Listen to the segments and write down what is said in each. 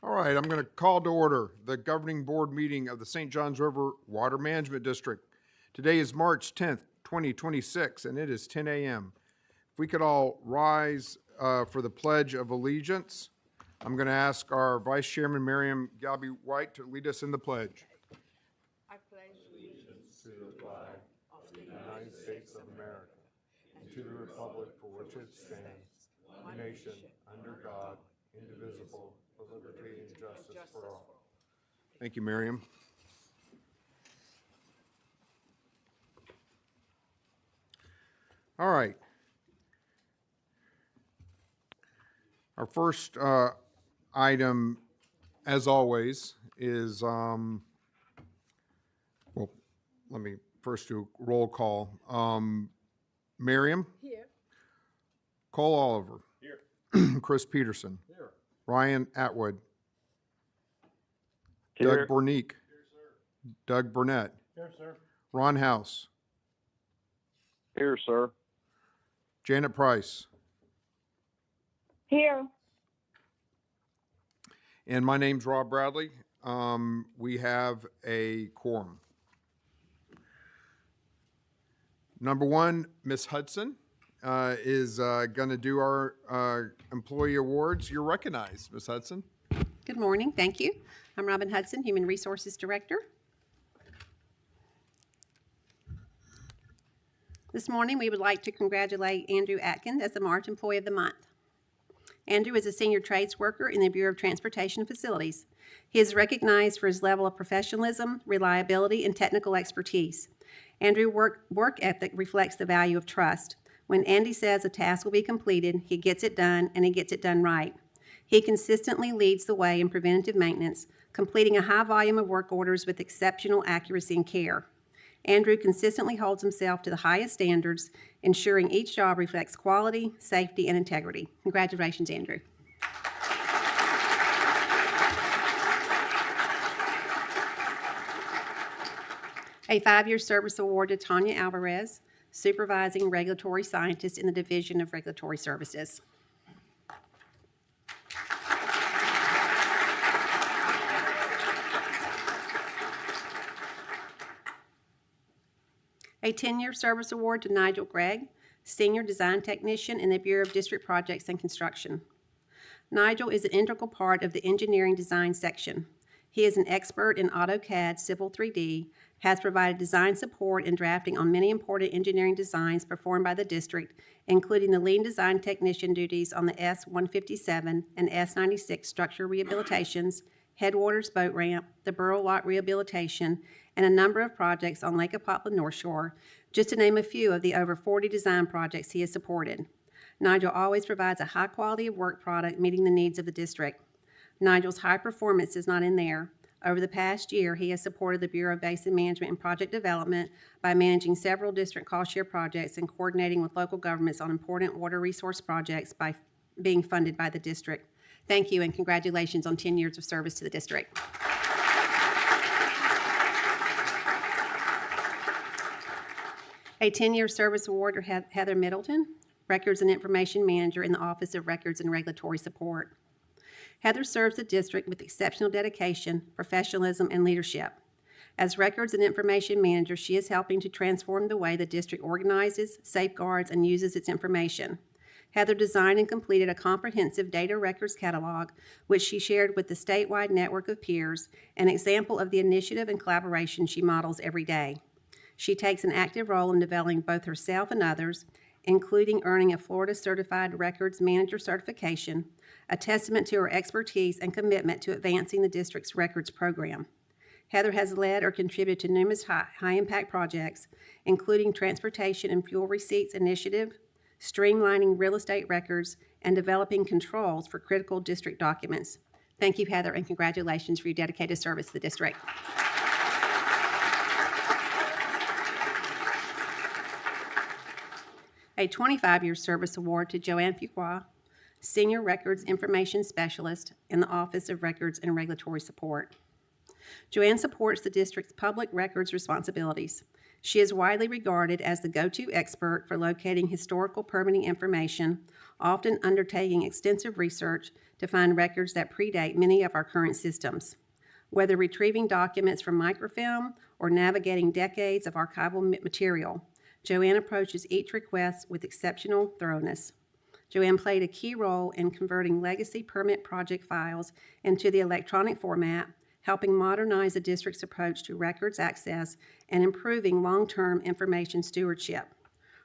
All right, I'm going to call to order the governing board meeting of the St. Johns River Water Management District. Today is March 10th, 2026, and it is 10 a.m. If we could all rise for the Pledge of Allegiance. I'm going to ask our Vice Chairman, Miriam Galby-White, to lead us in the pledge. I pledge allegiance To the flag of the United States of America and to the republic for which it stands, one nation, under God, indivisible, with liberty and justice for all. Thank you, Miriam. All right. Our first item, as always, is, well, let me first do a roll call. Miriam? here. Cole Oliver. Here. Chris Peterson. Here. Ryan Atwood. Here. Doug Bornique. Doug Burnett. Here, sir. Ron House. Here, sir. Janet Price. Here. And my name's Rob Bradley. We have a quorum. Number one, Ms. Hudson is going to do our employee awards. You're recognized, Ms. Hudson. Good morning. Thank you. I'm Robin Hudson, Human Resources Director. This morning, we would like to congratulate Andrew Atkins as the March Employee of the Month. Andrew is a senior trades worker in the Bureau of Transportation Facilities. He is recognized for his level of professionalism, reliability, and technical expertise. Andrew's work ethic reflects the value of trust. When Andy says a task will be completed, he gets it done, and he gets it done right. He consistently leads the way in preventative maintenance, completing a high volume of work orders with exceptional accuracy and care. Andrew consistently holds himself to the highest standards, ensuring each job reflects quality, safety, and integrity. Congratulations, Andrew. A 5-year service award to Tanya Alvarez, Supervising Regulatory Scientist in the Division of Regulatory Services. A 10-year service award to Nigel Gregg, Senior Design Technician in the Bureau of District Projects and Construction. Nigel is an integral part of the engineering design section. He is an expert in AutoCAD Civil 3D, has provided design support and drafting on many important engineering designs performed by the district, including the lead design technician duties on the S-157 and S-96 structure rehabilitations, Headwaters Boat Ramp, the Burrow Lot Rehabilitation, and a number of projects on Lake Apopka North Shore, just to name a few of the over 40 design projects he has supported. Nigel always provides a high quality of work product meeting the needs of the district. Nigel's high performance is not in there. Over the past year, he has supported the Bureau of Basin Management and Project Development by managing several district cost share projects and coordinating with local governments on important water resource projects by being funded by the district. Thank you and congratulations on 10 years of service to the district. A 10-year service award to Heather Middleton, Records and Information Manager in the Office of Records and Regulatory Support. Heather serves the district with exceptional dedication, professionalism, and leadership. As Records and Information Manager, she is helping to transform the way the district organizes, safeguards, and uses its information. Heather designed and completed a comprehensive data records catalog, which she shared with the statewide network of peers, an example of the initiative and collaboration she models every day. She takes an active role in developing both herself and others, including earning a Florida Certified Records Manager certification, a testament to her expertise and commitment to advancing the district's records program. Heather has led or contributed to numerous high-impact projects, including Transportation and Fuel Receipts Initiative, streamlining real estate records, and developing controls for critical district documents. Thank you, Heather, and congratulations for your dedicated service to the district. A 25-year service award to Joanne Fuqua, Senior Records Information Specialist in the Office of Records and Regulatory Support. Joanne supports the district's public records responsibilities. She is widely regarded as the go-to expert for locating historical permitting information, often undertaking extensive research to find records that predate many of our current systems. Whether retrieving documents from microfilm or navigating decades of archival material, Joanne approaches each request with exceptional thoroughness. Joanne played a key role in converting legacy permit project files into the electronic format, helping modernize the district's approach to records access and improving long-term information stewardship.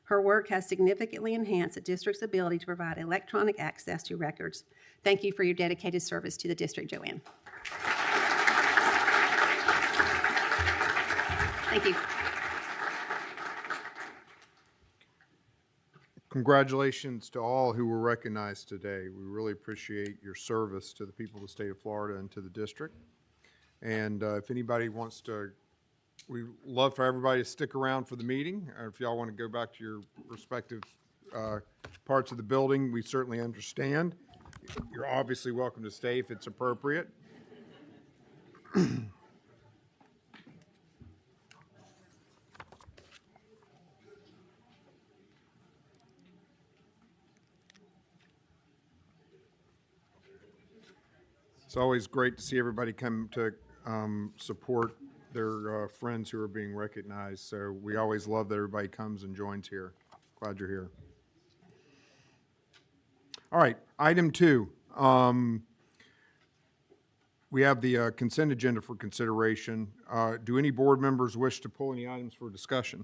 Her work has significantly enhanced the district's ability to provide electronic access to records. Thank you for your dedicated service to the district, Joanne. Thank you. Congratulations to all who were recognized today. We really appreciate your service to the people of the state of Florida and to the district. And if anybody wants to, we'd love for everybody to stick around for the meeting. Or if y'all want to go back to your respective parts of the building, we certainly understand. You're obviously welcome to stay if it's appropriate. It's always great to see everybody come to support their friends who are being recognized. So we always love that everybody comes and joins here. Glad you're here. All right, item 2. We have the consent agenda for consideration. Do any board members wish to pull any items for discussion?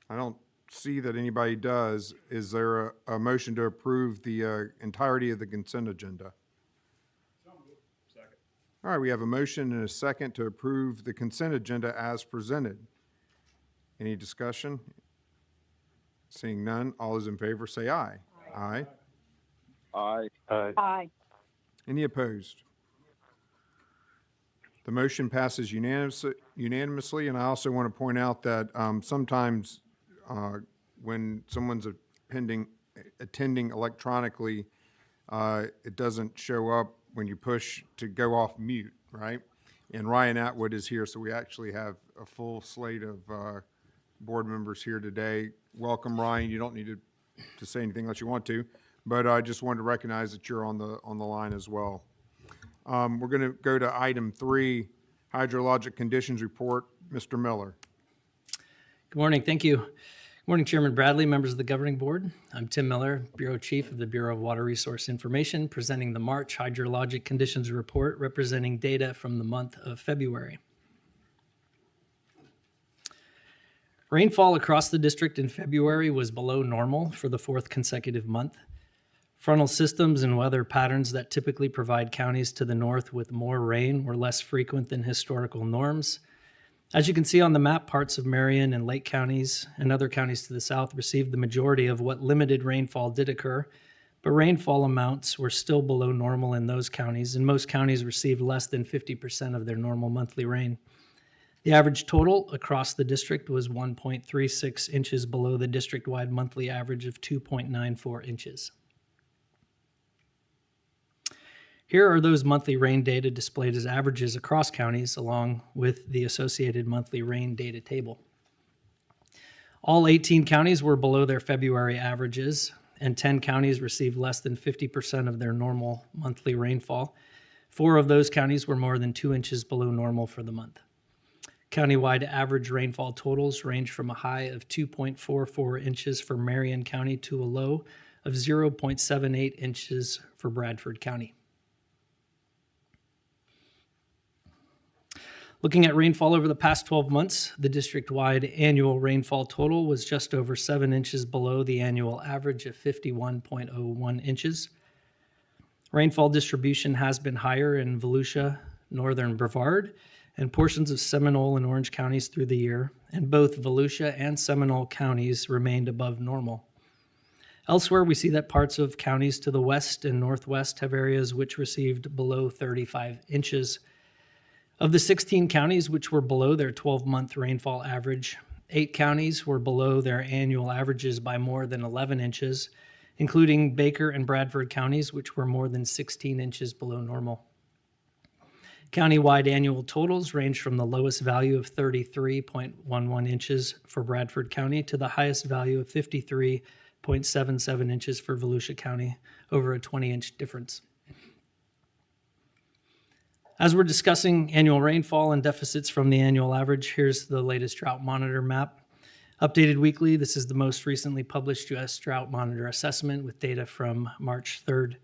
I don't see that anybody does. Is there a motion to approve the entirety of the consent agenda? Second. All right, we have a motion and a second to approve the consent agenda as presented. Any discussion? Seeing none, all those in favor say aye. Aye. Aye. Aye. Any opposed? The motion passes unanimously, and I also want to point out that sometimes when someone's attending electronically, it doesn't show up when you push to go off mute, right? And Ryan Atwood is here, so we actually have a full slate of board members here today. Welcome, Ryan. You don't need to say anything unless you want to, but I just wanted to recognize that you're on the line as well. We're going to go to item 3, hydrologic conditions report. Mr. Miller. Good morning. Thank you. Good morning, Chairman Bradley, members of the Governing Board. I'm Tim Miller, Bureau Chief of the Bureau of Water Resource Information, presenting the March Hydrologic Conditions Report representing data from the month of February. Rainfall across the district in February was below normal for the 4th consecutive month. Frontal systems and weather patterns that typically provide counties to the north with more rain were less frequent than historical norms. As you can see on the map, parts of Marion and Lake counties and other counties to the south received the majority of what limited rainfall did occur, but rainfall amounts were still below normal in those counties, and most counties received less than 50% of their normal monthly rain. The average total across the district was 1.36 inches below the district-wide monthly average of 2.94 inches. Here are those monthly rain data displayed as averages across counties, along with the associated monthly rain data table. All 18 counties were below their February averages, and 10 counties received less than 50% of their normal monthly rainfall. 4 of those counties were more than 2 inches below normal for the month. Countywide average rainfall totals range from a high of 2.44 inches for Marion County to a low of 0.78 inches for Bradford County. Looking at rainfall over the past 12 months, the district-wide annual rainfall total was just over 7 inches below the annual average of 51.01 inches. Rainfall distribution has been higher in Volusia, northern Brevard, and portions of Seminole and Orange counties through the year, and both Volusia and Seminole counties remained above normal. Elsewhere, we see that parts of counties to the west and northwest have areas which received below 35 inches. Of the 16 counties which were below their 12-month rainfall average, 8 counties were below their annual averages by more than 11 inches, including Baker and Bradford counties, which were more than 16 inches below normal. Countywide annual totals range from the lowest value of 33.11 inches for Bradford County to the highest value of 53.77 inches for Volusia County, over a 20-inch difference. As we're discussing annual rainfall and deficits from the annual average, here's the latest drought monitor map. Updated weekly, this is the most recently published U.S. Drought Monitor assessment with data from March 3rd.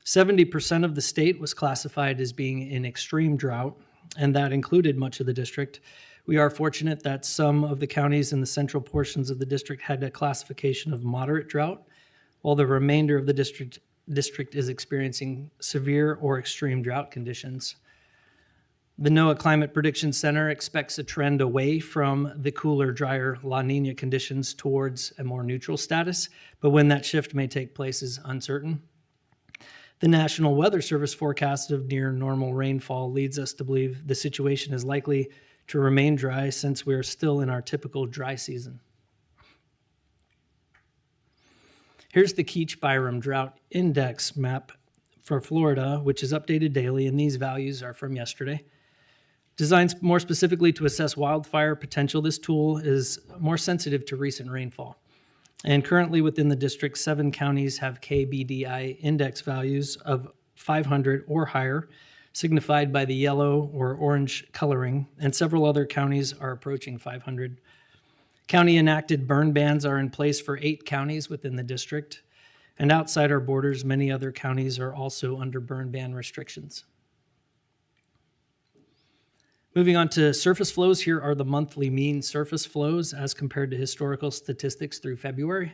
70% of the state was classified as being in extreme drought, and that included much of the district. We are fortunate that some of the counties in the central portions of the district had a classification of moderate drought, while the remainder of the district is experiencing severe or extreme drought conditions. The NOAA Climate Prediction Center expects a trend away from the cooler, drier La Nina conditions towards a more neutral status, but when that shift may take place is uncertain. The National Weather Service forecast of near normal rainfall leads us to believe the situation is likely to remain dry since we are still in our typical dry season. Here's the Keach-Byram Drought Index map for Florida, which is updated daily, and these values are from yesterday. Designed more specifically to assess wildfire potential, this tool is more sensitive to recent rainfall. And currently within the district, 7 counties have KBDI index values of 500 or higher, signified by the yellow or orange coloring, and several other counties are approaching 500. County enacted burn bans are in place for 8 counties within the district, and outside our borders, many other counties are also under burn ban restrictions. Moving on to surface flows, here are the monthly mean surface flows as compared to historical statistics through February.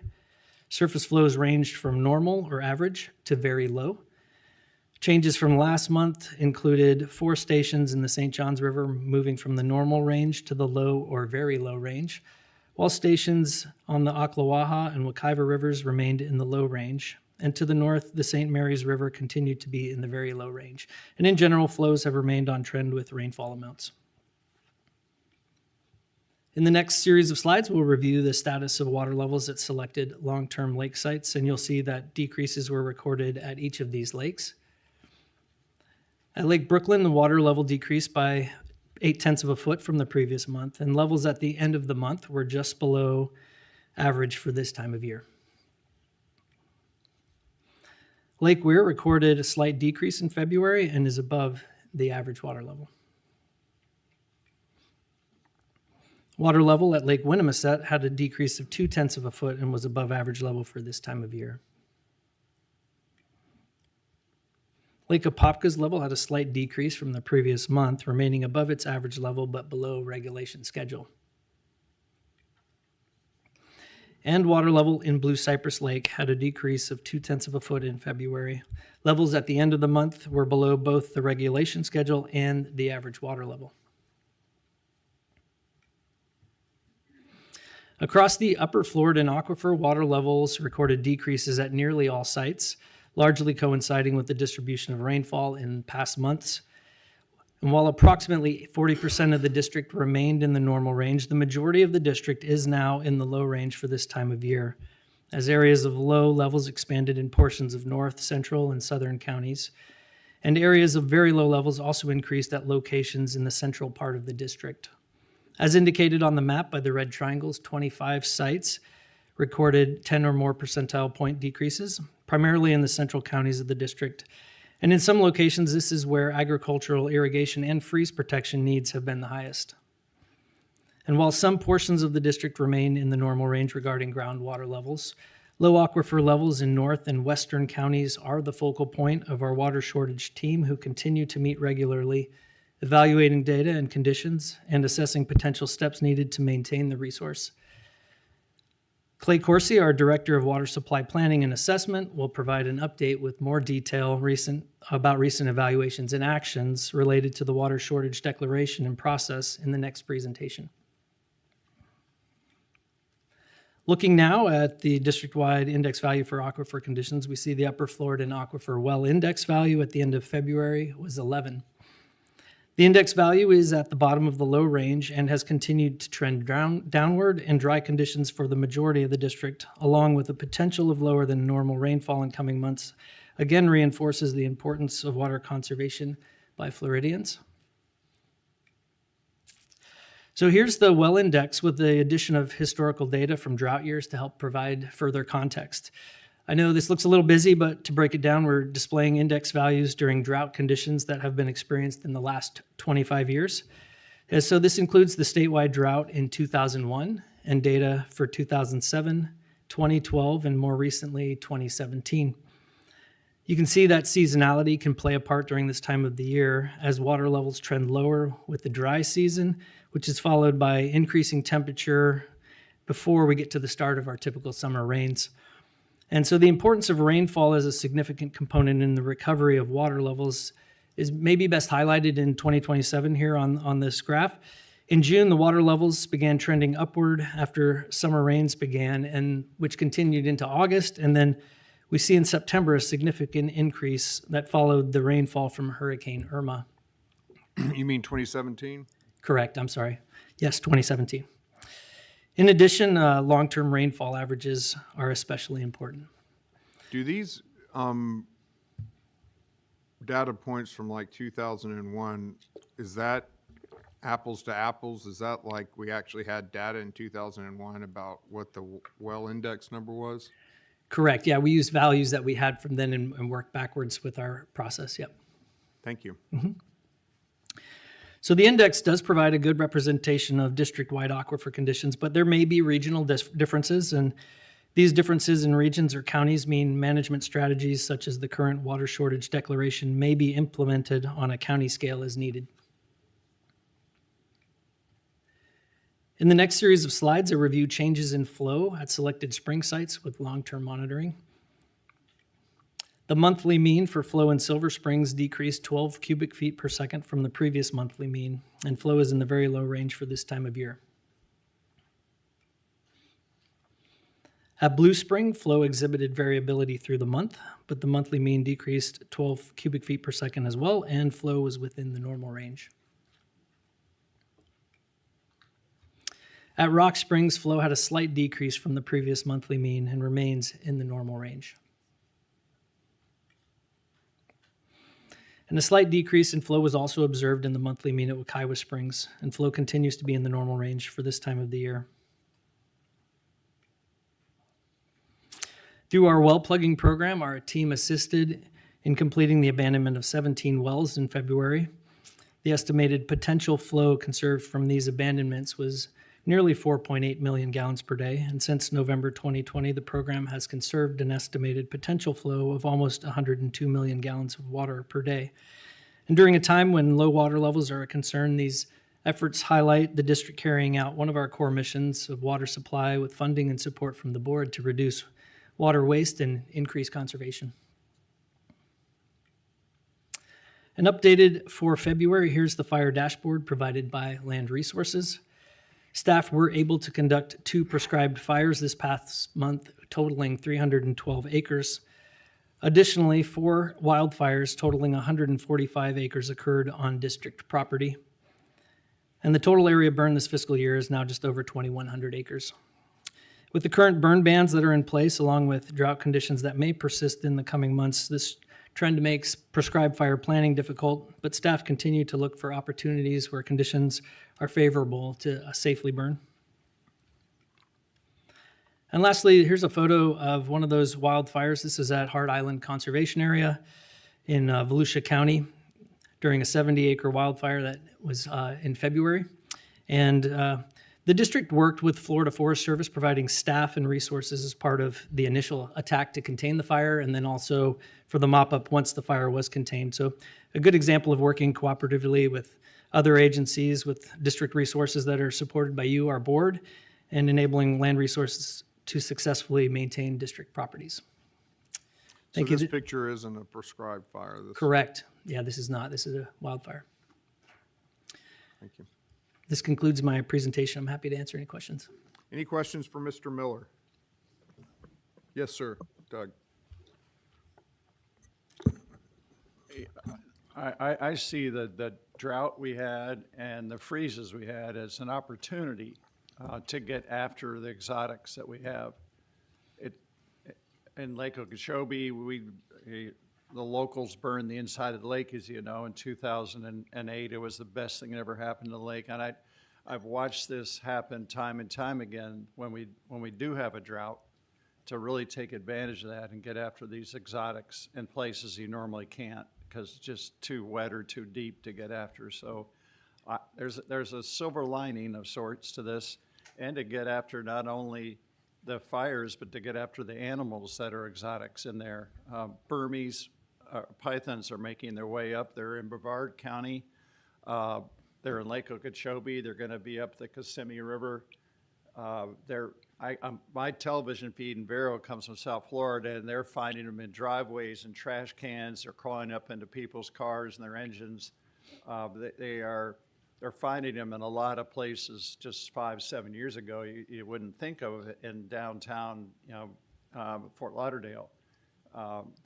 Surface flows ranged from normal or average to very low. Changes from last month included 4 stations in the St. Johns River moving from the normal range to the low or very low range, while stations on the Ocklawaha and Wekiva rivers remained in the low range. And to the north, the St. Mary's River continued to be in the very low range. And in general, flows have remained on trend with rainfall amounts. In the next series of slides, we'll review the status of water levels at selected long-term lake sites, and you'll see that decreases were recorded at each of these lakes. At Lake Brooklyn, the water level decreased by 0.8 of a foot from the previous month, and levels at the end of the month were just below average for this time of year. Lake Weir recorded a slight decrease in February and is above the average water level. Water level at Lake Winnimisset had a decrease of 0.2 of a foot and was above average level for this time of year. Lake Apopka's level had a slight decrease from the previous month, remaining above its average level but below regulation schedule. And water level in Blue Cypress Lake had a decrease of 0.2 of a foot in February. Levels at the end of the month were below both the regulation schedule and the average water level. Across the upper Floridan aquifer, water levels recorded decreases at nearly all sites, largely coinciding with the distribution of rainfall in past months. And while approximately 40% of the district remained in the normal range, the majority of the district is now in the low range for this time of year, as areas of low levels expanded in portions of north, central, and southern counties, and areas of very low levels also increased at locations in the central part of the district. As indicated on the map by the red triangles, 25 sites recorded 10 or more percentile point decreases, primarily in the central counties of the district. And in some locations, this is where agricultural, irrigation, and freeze protection needs have been the highest. And while some portions of the district remain in the normal range regarding groundwater levels, low aquifer levels in north and western counties are the focal point of our water shortage team, who continue to meet regularly, evaluating data and conditions and assessing potential steps needed to maintain the resource. Clay Corsi, our Director of Water Supply Planning and Assessment, will provide an update with more detail about recent evaluations and actions related to the water shortage declaration and process in the next presentation. Looking now at the district-wide index value for aquifer conditions, we see the Upper Floridan Aquifer Well Index value at the end of February was 11. The index value is at the bottom of the low range and has continued to trend downward, and dry conditions for the majority of the district, along with the potential of lower than normal rainfall in coming months, again reinforces the importance of water conservation by Floridians. So here's the well index with the addition of historical data from drought years to help provide further context. I know this looks a little busy, but to break it down, we're displaying index values during drought conditions that have been experienced in the last 25 years. And so this includes the statewide drought in 2001 and data for 2007, 2012, and more recently, 2017. You can see that seasonality can play a part during this time of the year as water levels trend lower with the dry season, which is followed by increasing temperature before we get to the start of our typical summer rains. And so the importance of rainfall as a significant component in the recovery of water levels is maybe best highlighted in 2027 here on this graph. In June, the water levels began trending upward after summer rains began, and which continued into August, and then we see in September a significant increase that followed the rainfall from Hurricane Irma. You mean 2017? Correct, I'm sorry. Yes, 2017. In addition, long-term rainfall averages are especially important. Do these data points from like 2001, is that apples to apples? Is that like we actually had data in 2001 about what the well index number was? Correct, yeah, we use values that we had from then and work backwards with our process, yep. Thank you. So the index does provide a good representation of district-wide aquifer conditions, but there may be regional differences, and these differences in regions or counties mean management strategies such as the current water shortage declaration may be implemented on a county scale as needed. In the next series of slides, I review changes in flow at selected spring sites with long-term monitoring. The monthly mean for flow in Silver Springs decreased 12 cubic feet per second from the previous monthly mean, and flow is in the very low range for this time of year. At Blue Spring, flow exhibited variability through the month, but the monthly mean decreased 12 cubic feet per second as well, and flow was within the normal range. At Rock Springs, flow had a slight decrease from the previous monthly mean and remains in the normal range. And a slight decrease in flow was also observed in the monthly mean at Wekiwa Springs, and flow continues to be in the normal range for this time of the year. Through our well plugging program, our team assisted in completing the abandonment of 17 wells in February. The estimated potential flow conserved from these abandonments was nearly 4.8 million gallons per day, and since November 2020, the program has conserved an estimated potential flow of almost 102 million gallons of water per day. And during a time when low water levels are a concern, these efforts highlight the district carrying out one of our core missions of water supply with funding and support from the board to reduce water waste and increase conservation. And updated for February, here's the fire dashboard provided by Land Resources. Staff were able to conduct 2 prescribed fires this past month, totaling 312 acres. Additionally, 4 wildfires totaling 145 acres occurred on district property. And the total area burned this fiscal year is now just over 2,100 acres. With the current burn bans that are in place, along with drought conditions that may persist in the coming months, this trend makes prescribed fire planning difficult, but staff continue to look for opportunities where conditions are favorable to safely burn. And lastly, here's a photo of one of those wildfires. This is at Hart Island Conservation Area in Volusia County during a 70-acre wildfire that was in February. And the district worked with Florida Forest Service, providing staff and resources as part of the initial attack to contain the fire, and then also for the mop-up once the fire was contained. So a good example of working cooperatively with other agencies, with district resources that are supported by you, our board, and enabling Land Resources to successfully maintain district properties. Thank you. So this picture isn't a prescribed fire? Correct. Yeah, this is not. This is a wildfire. Thank you. This concludes my presentation. I'm happy to answer any questions. Any questions for Mr. Miller? Yes, sir. Doug. I see the drought we had and the freezes we had as an opportunity to get after the exotics that we have. In Lake Okeechobee, the locals burned the inside of the lake, as you know, in 2008. It was the best thing that ever happened to the lake. And I've watched this happen time and time again when we do have a drought, to really take advantage of that and get after these exotics in places you normally can't, because it's just too wet or too deep to get after. So there's a silver lining of sorts to this, and to get after not only the fires, but to get after the animals that are exotics in there. Burmese pythons are making their way up. They're in Brevard County. They're in Lake Okeechobee. They're going to be up the Kissimmee River. My television feed in Vero comes from South Florida, and they're finding them in driveways and trash cans. They're crawling up into people's cars and their engines. They're finding them in a lot of places. Just 5-7 years ago, you wouldn't think of it in downtown, Fort Lauderdale,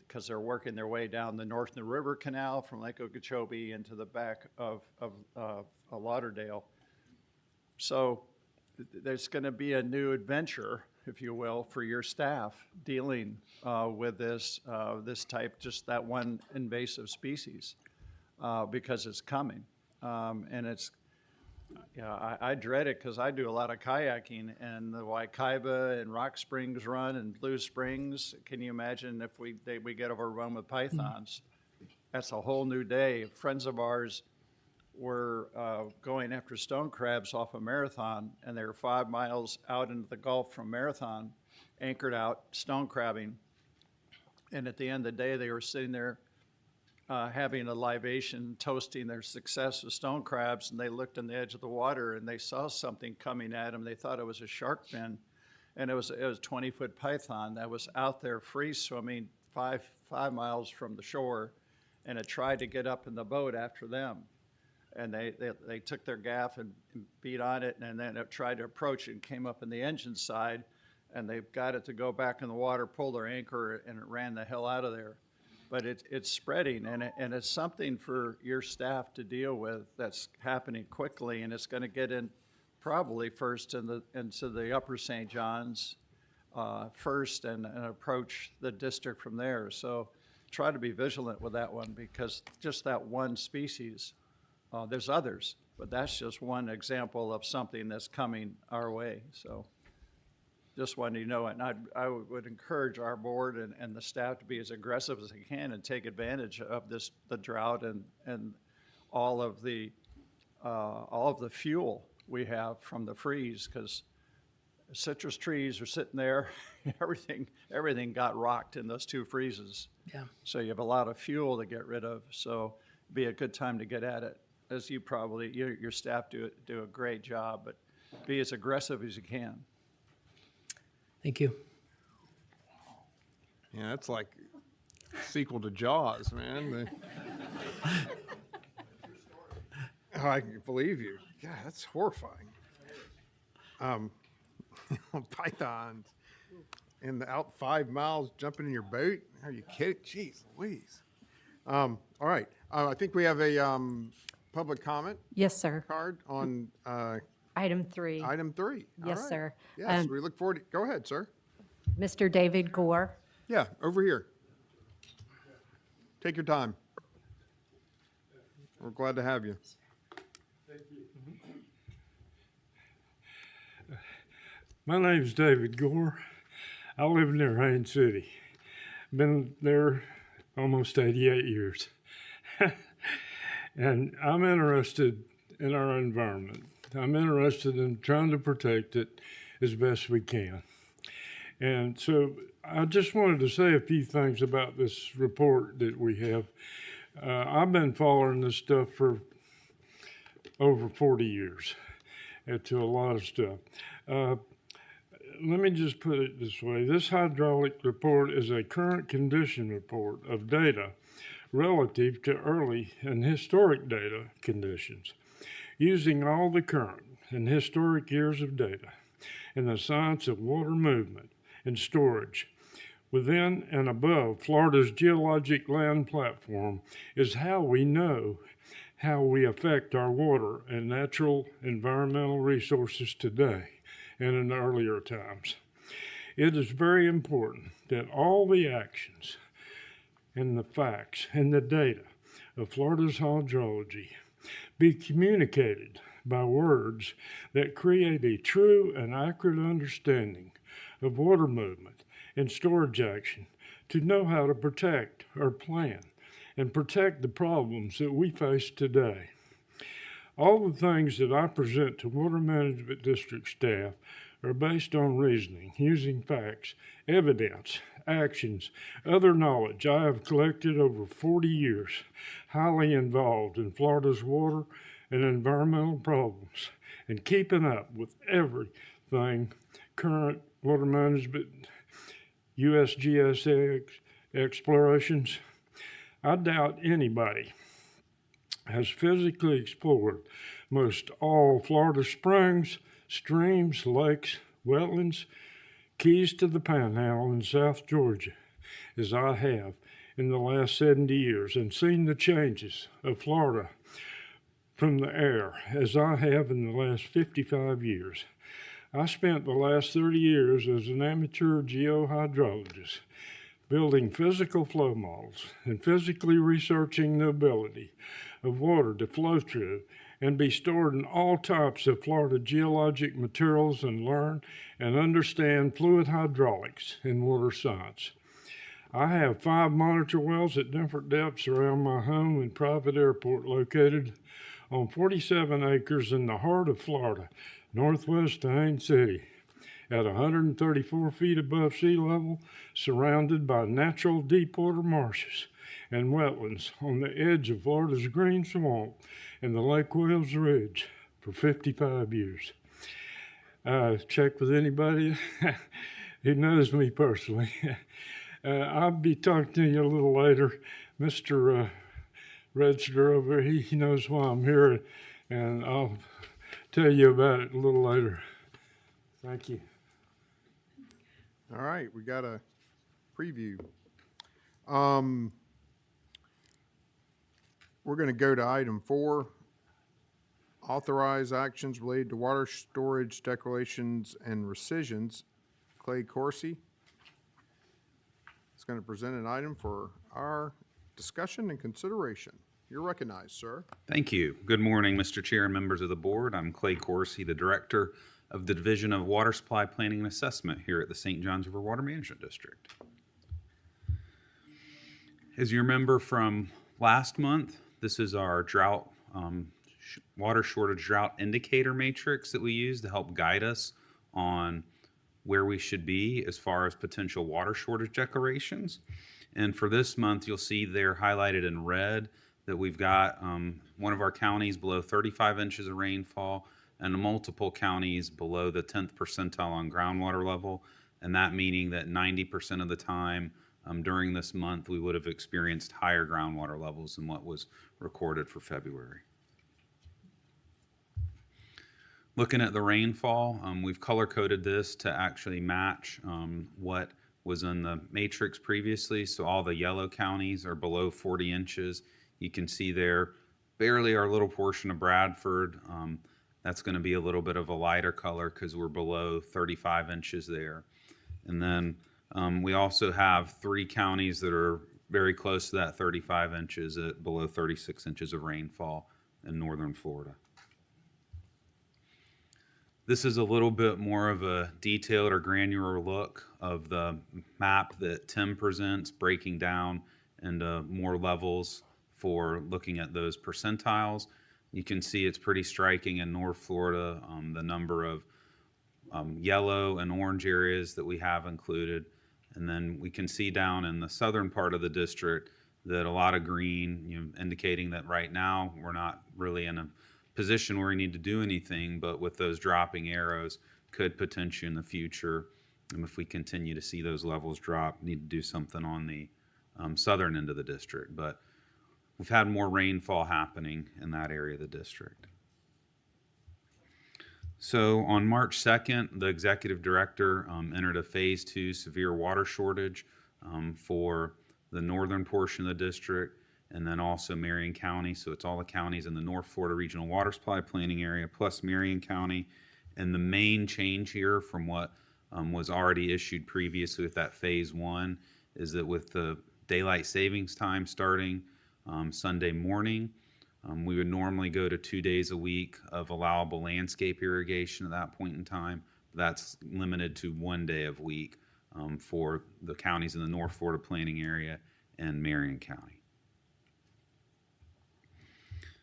because they're working their way down the North River Canal from Lake Okeechobee into the back of Lauderdale. So there's going to be a new adventure, if you will, for your staff dealing with this type, just that one invasive species, because it's coming. And it's, I dread it because I do a lot of kayaking, and the Waikaiba and Rock Springs run and Blue Springs. Can you imagine if we get overrun with pythons? That's a whole new day. Friends of ours were going after stone crabs off of Marathon, and they were 5 miles out into the Gulf from Marathon, anchored out, stone crabbing. And at the end of the day, they were sitting there having a libation, toasting their success with stone crabs, and they looked on the edge of the water and they saw something coming at them. They thought it was a shark fin, and it was 20-foot python that was out there free swimming 5 miles from the shore, and it tried to get up in the boat after them. And they took their gaff and beat on it, and then it tried to approach it and came up in the engine side, and they got it to go back in the water, pull their anchor, and it ran the hell out of there. But it's spreading, and it's something for your staff to deal with that's happening quickly, and it's going to get in probably first into the upper St. John's first and approach the district from there. So try to be vigilant with that one, because just that one species, there's others, but that's just one example of something that's coming our way. So just wanted you to know it. And I would encourage our board and the staff to be as aggressive as they can and take advantage of the drought and all of the fuel we have from the freeze, because citrus trees are sitting there. everything got rocked in those 2 freezes. Yeah. So you have a lot of fuel to get rid of. So it'd be a good time to get at it. As you probably, your staff do a great job, but be as aggressive as you can. Thank you. Yeah, that's like sequel to Jaws, man. Oh, I can believe you. Yeah, that's horrifying. Pythons out 5 miles jumping in your boat? Are you kidding? Jeez Louise. All right. I think we have a public comment Yes, sir. card on Item 3. item 3. All Yes, right. sir. Yes, we look forward to, go ahead, sir. Mr. David Gore. Yeah, over here. Take your time. We're glad to have you. My name's David Gore. I live near Haines City. Been there almost 88 years. And I'm interested in our environment. I'm interested in trying to protect it as best we can. And so I just wanted to say a few things about this report that we have. I've been following this stuff for over 40 years to a lot of stuff. Let me just put it this way. This hydraulic report is a current condition report of data relative to early and historic data conditions, using all the current and historic years of data in the science of water movement and storage within and above Florida's geologic land platform is how we know how we affect our water and natural environmental resources today and in earlier times. It is very important that all the actions and the facts and the data of Florida's hydrology be communicated by words that create a true and accurate understanding of water movement and storage action to know how to protect or plan and protect the problems that we face today. All the things that I present to Water Management District staff are based on reasoning, using facts, evidence, actions, other knowledge I have collected over 40 years, highly involved in Florida's water and environmental problems, and keeping up with everything current water management, USGS explorations. I doubt anybody has physically explored most all Florida springs, streams, lakes, wetlands, keys to the Panhandle in South Georgia, as I have in the last 70 years, and seen the changes of Florida from the air as I have in the last 55 years. I spent the last 30 years as an amateur geohydrologist, building physical flow models and physically researching the ability of water to flow through and be stored in all types of Florida geologic materials, and learn and understand fluid hydraulics and water science. I have 5 monitor wells at different depths around my home and private airport located on 47 acres in the heart of Florida, northwest of Haines City, at 134 feet above sea level, surrounded by natural deepwater marshes and wetlands on the edge of Florida's Green Swamp and the Lake Wales Ridge for 55 years. Check with anybody who knows me personally. I'll be talking to you a little later. Mr. Register over, he knows why I'm here, and I'll tell you about it a little later. Thank you. All right, we got a preview. We're going to go to item 4, authorize actions related to water storage declarations and rescissions. Clay Corsi is going to present an item for our discussion and consideration. You're recognized, sir. Thank you. Good morning, Mr. Chair and members of the board. I'm Clay Corsi, the Director of the Division of Water Supply Planning and Assessment here at the St. Johns River Water Management District. As you remember from last month, this is our drought, water shortage drought indicator matrix that we use to help guide us on where we should be as far as potential water shortage declarations. And for this month, you'll see they're highlighted in red that we've got one of our counties below 35 inches of rainfall and multiple counties below the 10th percentile on groundwater level. And that meaning that 90% of the time during this month, we would have experienced higher groundwater levels than what was recorded for February. Looking at the rainfall, we've color-coded this to actually match what was in the matrix previously. So all the yellow counties are below 40 inches. You can see there barely our little portion of Bradford. That's going to be a little bit of a lighter color because we're below 35 inches there. And then we also have 3 counties that are very close to that 35 inches at below 36 inches of rainfall in northern Florida. This is a little bit more of a detailed or granular look of the map that Tim presents, breaking down into more levels for looking at those percentiles. You can see it's pretty striking in North Florida, the number of yellow and orange areas that we have included. And then we can see down in the southern part of the district that a lot of green, indicating that right now we're not really in a position where we need to do anything, but with those dropping arrows could potentially in the future, if we continue to see those levels drop, need to do something on the southern end of the district. But we've had more rainfall happening in that area of the district. So on March 2nd, the executive director entered a phase 2 severe water shortage for the northern portion of the district, and then also Marion County. So it's all the counties in the North Florida Regional Water Supply Planning Area plus Marion County. And the main change here from what was already issued previously with that phase 1 is that with the daylight savings time starting Sunday morning. We would normally go to 2 days a week of allowable landscape irrigation at that point in time. That's limited to 1 day of week for the counties in the North Florida planning area and Marion County.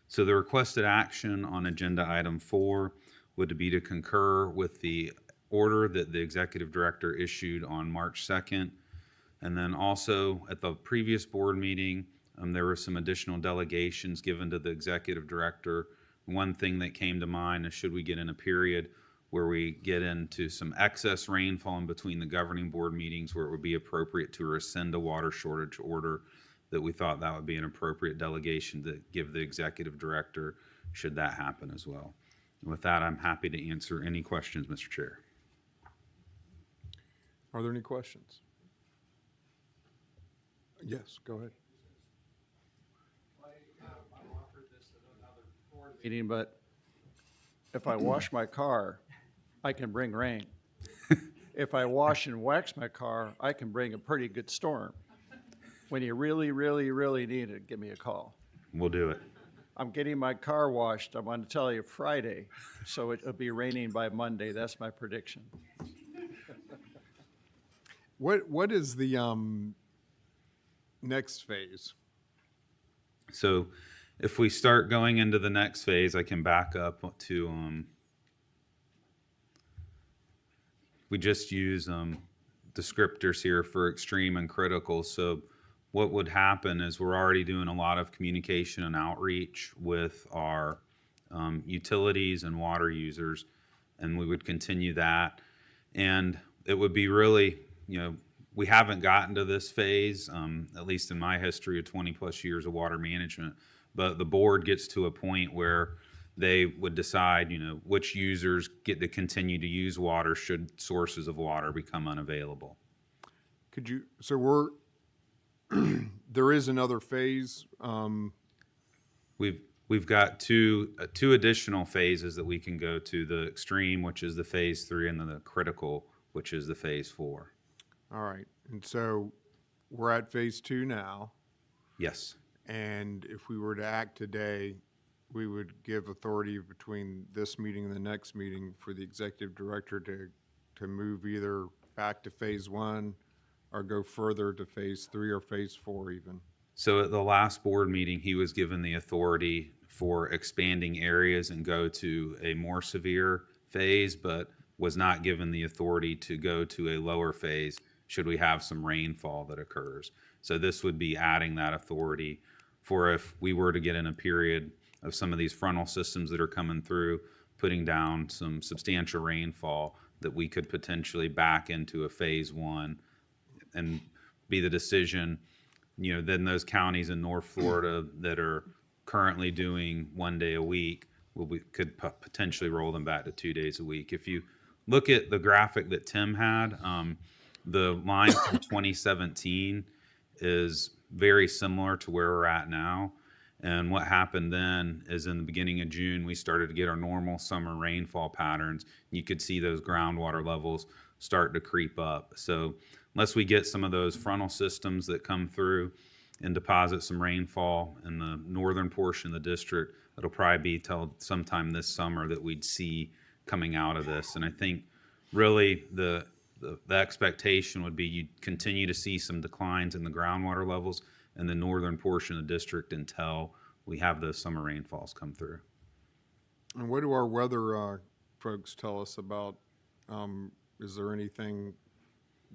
So the requested action on agenda item 4 would be to concur with the order that the executive director issued on March 2nd. And then also at the previous board meeting, there were some additional delegations given to the executive director. One thing that came to mind is should we get in a period where we get into some excess rainfall in between the governing board meetings where it would be appropriate to rescind a water shortage order, that we thought that would be an appropriate delegation to give the executive director should that happen as well. And with that, I'm happy to answer any questions, Mr. Chair. Are there any questions? Yes, go ahead. Meeting, but if I wash my car, I can bring rain. If I wash and wax my car, I can bring a pretty good storm. When you really, really, really need it, give me a call. We'll do it. I'm getting my car washed, I'm going to tell you Friday, so it'll be raining by Monday. That's my prediction. What is the next phase? So if we start going into the next phase, I can back up to, we just use descriptors here for extreme and critical. So what would happen is we're already doing a lot of communication and outreach with our utilities and water users, and we would continue that. And it would be really, we haven't gotten to this phase, at least in my history of 20 plus years of water management, but the board gets to a point where they would decide, which users get to continue to use water should sources of water become unavailable. Could you, so we're, there is another phase. We've got two additional phases that we can go to: the extreme, which is the phase 3, and then the critical, which is the phase 4. All right, and so we're at phase 2 now. Yes. And if we were to act today, we would give authority between this meeting and the next meeting for the executive director to move either back to phase 1 or go further to phase 3 or phase 4 even. So at the last board meeting, he was given the authority for expanding areas and go to a more severe phase, but was not given the authority to go to a lower phase should we have some rainfall that occurs. So this would be adding that authority for if we were to get in a period of some of these frontal systems that are coming through, putting down some substantial rainfall, that we could potentially back into a phase 1 and be the decision, then those counties in North Florida that are currently doing 1 day a week, we could potentially roll them back to 2 days a week. If you look at the graphic that Tim had, the line from 2017 is very similar to where we're at now. And what happened then is in the beginning of June, we started to get our normal summer rainfall patterns. You could see those groundwater levels start to creep up. So unless we get some of those frontal systems that come through and deposit some rainfall in the northern portion of the district, it'll probably be till sometime this summer that we'd see coming out of this. And I think really the expectation would be you'd continue to see some declines in the groundwater levels in the northern portion of the district until we have those summer rainfalls come through. And what do our weather folks tell us about, is there anything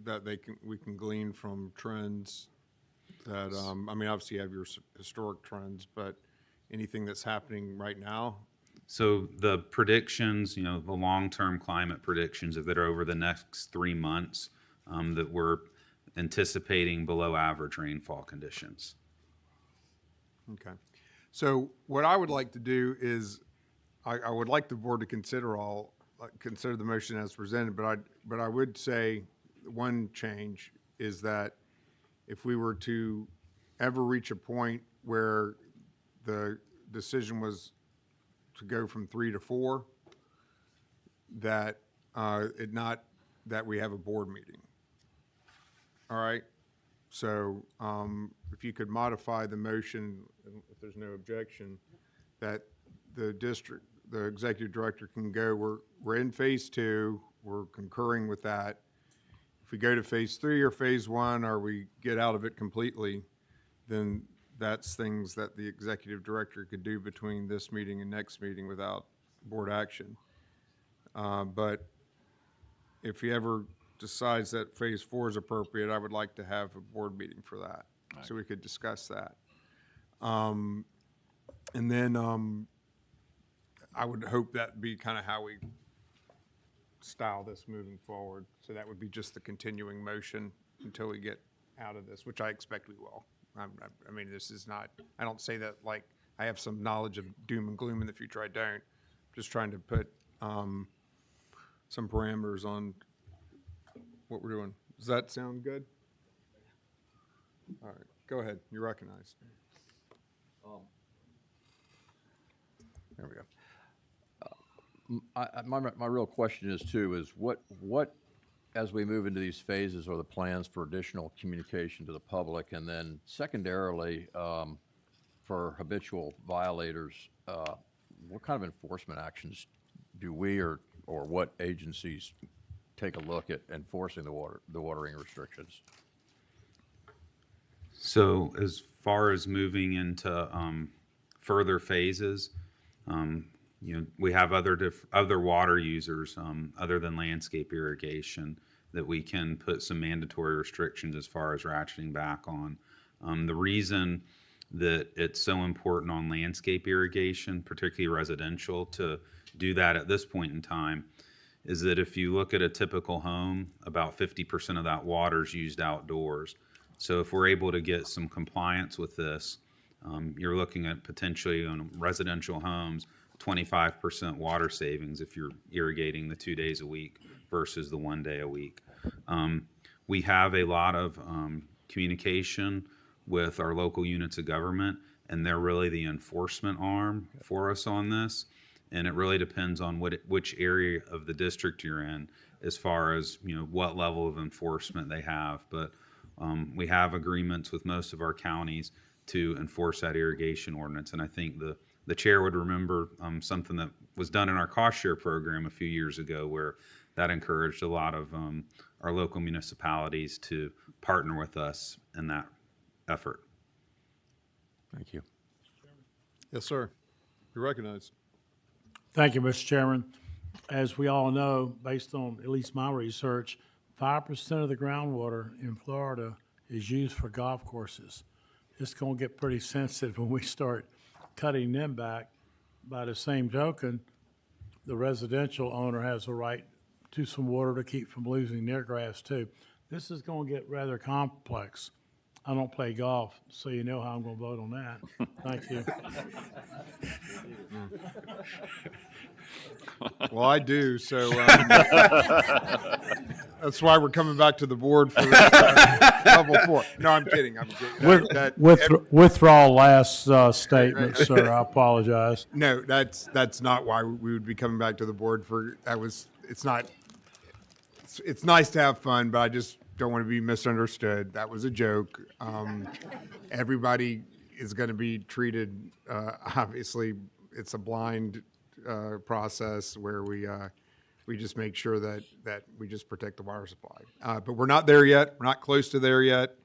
that we can glean from trends that, obviously you have your historic trends, but anything that's happening right now? So the predictions, the long-term climate predictions that are over the next 3 months, that we're anticipating below average rainfall conditions. Okay. So what I would like to do is, I would like the board to consider the motion as presented, but I would say one change is that if we were to ever reach a point where the decision was to go from 3 to 4, that that we have a board meeting. All right? So if you could modify the motion, if there's no objection, that the executive director can go, we're in phase 2, we're concurring with that. If we go to phase 3 or phase 1, or we get out of it completely, then that's things that the executive director could do between this meeting and next meeting without board action. But if he ever decides that phase 4 is appropriate, I would like to have a board meeting for that, so we could discuss that. And then I would hope that'd be kind of how we style this moving forward. So that would be just the continuing motion until we get out of this, which I expect we will. I mean, this is not, I don't say that like I have some knowledge of doom and gloom in the future. I don't. Just trying to put some parameters on what we're doing. Does that sound good? All right, go ahead. You're recognized. There we go. My real question is too, is what, as we move into these phases, are the plans for additional communication to the public? And then secondarily, for habitual violators, what kind of enforcement actions do we or what agencies take a look at enforcing the watering restrictions? So as far as moving into further phases, we have other water users other than landscape irrigation that we can put some mandatory restrictions as far as ratcheting back on. The reason that it's so important on landscape irrigation, particularly residential, to do that at this point in time is that if you look at a typical home, about 50% of that water is used outdoors. So if we're able to get some compliance with this, you're looking at potentially on residential homes, 25% water savings if you're irrigating the 2 days a week versus the 1 day a week. We have a lot of communication with our local units of government, and they're really the enforcement arm for us on this. And it really depends on which area of the district you're in as far as what level of enforcement they have. But we have agreements with most of our counties to enforce that irrigation ordinance. And I think the chair would remember something that was done in our cost share program a few years ago where that encouraged a lot of our local municipalities to partner with us in that effort. Thank you. Yes, sir. You're recognized. Thank you, Mr. Chairman. As we all know, based on at least my research, 5% of the groundwater in Florida is used for golf courses. It's going to get pretty sensitive when we start cutting them back. By the same token, the residential owner has a right to some water to keep from losing their grass too. This is going to get rather complex. I don't play golf, so you know how I'm going to vote on that. Thank you. Well, I do, so that's why we're coming back to the board for level 4. No, I'm kidding. Withdraw last statement, sir. I apologize. No, that's not why we would be coming back to the board for, it's nice to have fun, but I just don't want to be misunderstood. That was a joke. Everybody is going to be treated, obviously, it's a blind process where we just make sure that we just protect the water supply. But we're not there yet. We're not close to there yet.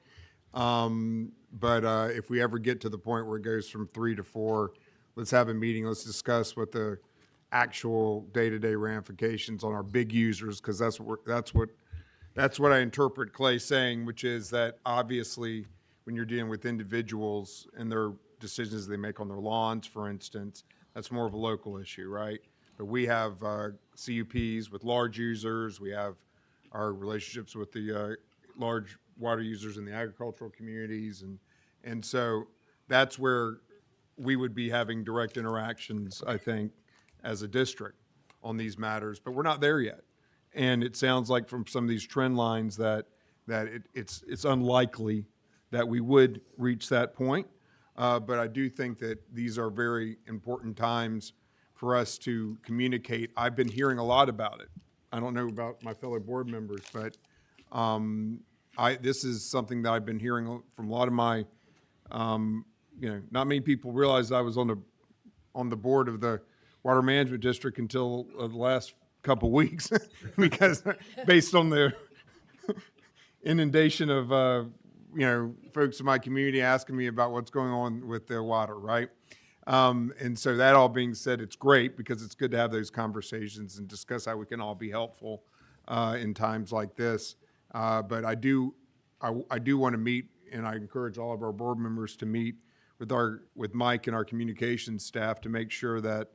But if we ever get to the point where it goes from 3 to 4, let's have a meeting. Let's discuss what the actual day-to-day ramifications on our big users, because that's what I interpret Clay saying, which is that obviously when you're dealing with individuals and their decisions they make on their lawns, for instance, that's more of a local issue, right? But we have CUPs with large users. We have our relationships with the large water users in the agricultural communities. And so that's where we would be having direct interactions, I think, as a district on these matters. But we're not there yet. And it sounds like from some of these trend lines that it's unlikely that we would reach that point. But I do think that these are very important times for us to communicate. I've been hearing a lot about it. I don't know about my fellow board members, but this is something that I've been hearing from a lot of my, not many people realize I was on the board of the Water Management District until the last couple weeks, because based on the inundation of, folks in my community asking me about what's going on with the water, right? And so that all being said, it's great because it's good to have those conversations and discuss how we can all be helpful in times like this. But I do want to meet, and I encourage all of our board members to meet with Mike and our communications staff to make sure that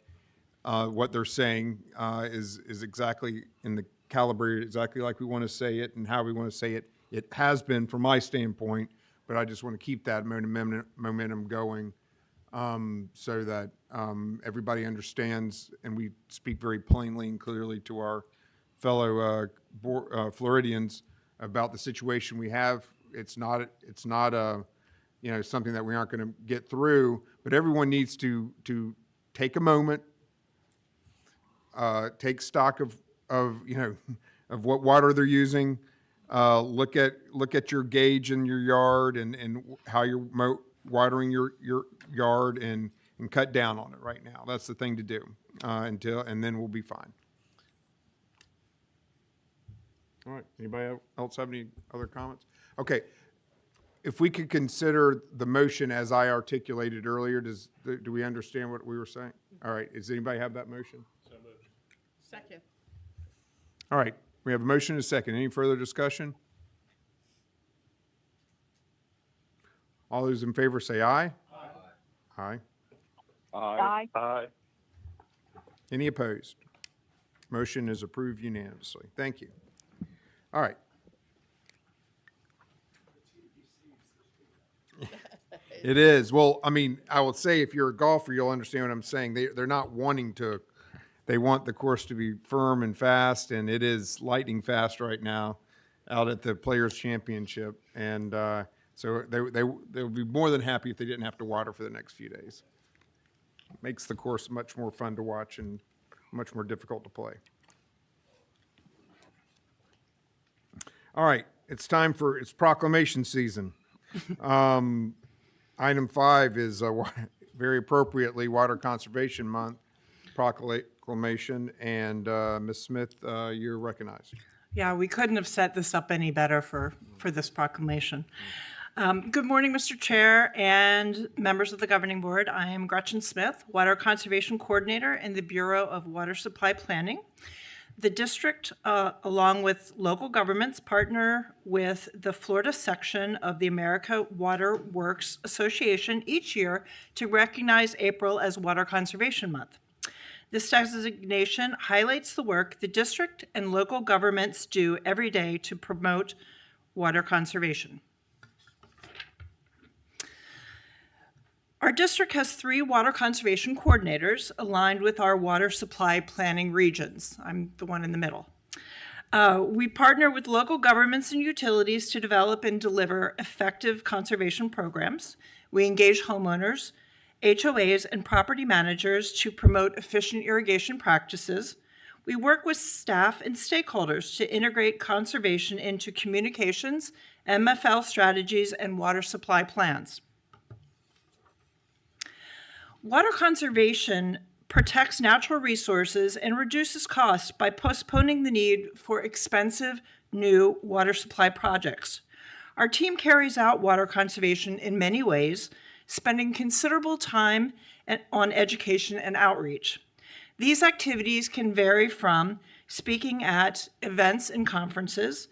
what they're saying is exactly in the calibrated exactly like we want to say it and how we want to say it. It has been from my standpoint, but I just want to keep that momentum going so that everybody understands and we speak very plainly and clearly to our fellow Floridians about the situation we have. It's not something that we aren't going to get through, but everyone needs to take a moment, take stock of what water they're using. Look at your gauge in your yard and how you're watering your yard and cut down on it right now. That's the thing to do and then we'll be fine. All right. Anybody else have any other comments? Okay. If we could consider the motion as I articulated earlier, do we understand what we were saying? All right. Does anybody have that motion? Second. All right. We have a motion and a second. Any further discussion? All those in favor say aye. Aye. Aye. Aye. Any opposed? Motion is approved unanimously. Thank you. All right. It is. Well, I mean, I will say if you're a golfer, you'll understand what I'm saying. They're not wanting to. They want the course to be firm and fast, and it is lightning fast right now out at the Players' Championship. And so they would be more than happy if they didn't have to water for the next few days. It makes the course much more fun to watch and much more difficult to play. All right, it's time for it's proclamation season. Item 5 is very appropriately Water Conservation Month proclamation, and Ms. Smith, you're recognized. Yeah, we couldn't have set this up any better for this proclamation. Good morning, Mr. Chair and members of the Governing Board. I am Gretchen Smith, Water Conservation Coordinator in the Bureau of Water Supply Planning. The district, along with local governments, partner with the Florida section of the America Water Works Association each year to recognize April as Water Conservation Month. This designation highlights the work the district and local governments do every day to promote water conservation. Our district has 3 water conservation coordinators aligned with our water supply planning regions. I'm the one in the middle. We partner with local governments and utilities to develop and deliver effective conservation programs. We engage homeowners, HOAs, and property managers to promote efficient irrigation practices. We work with staff and stakeholders to integrate conservation into communications, MFL strategies, and water supply plans. Water conservation protects natural resources and reduces costs by postponing the need for expensive new water supply projects. Our team carries out water conservation in many ways, spending considerable time on education and outreach. These activities can vary from speaking at events and conferences,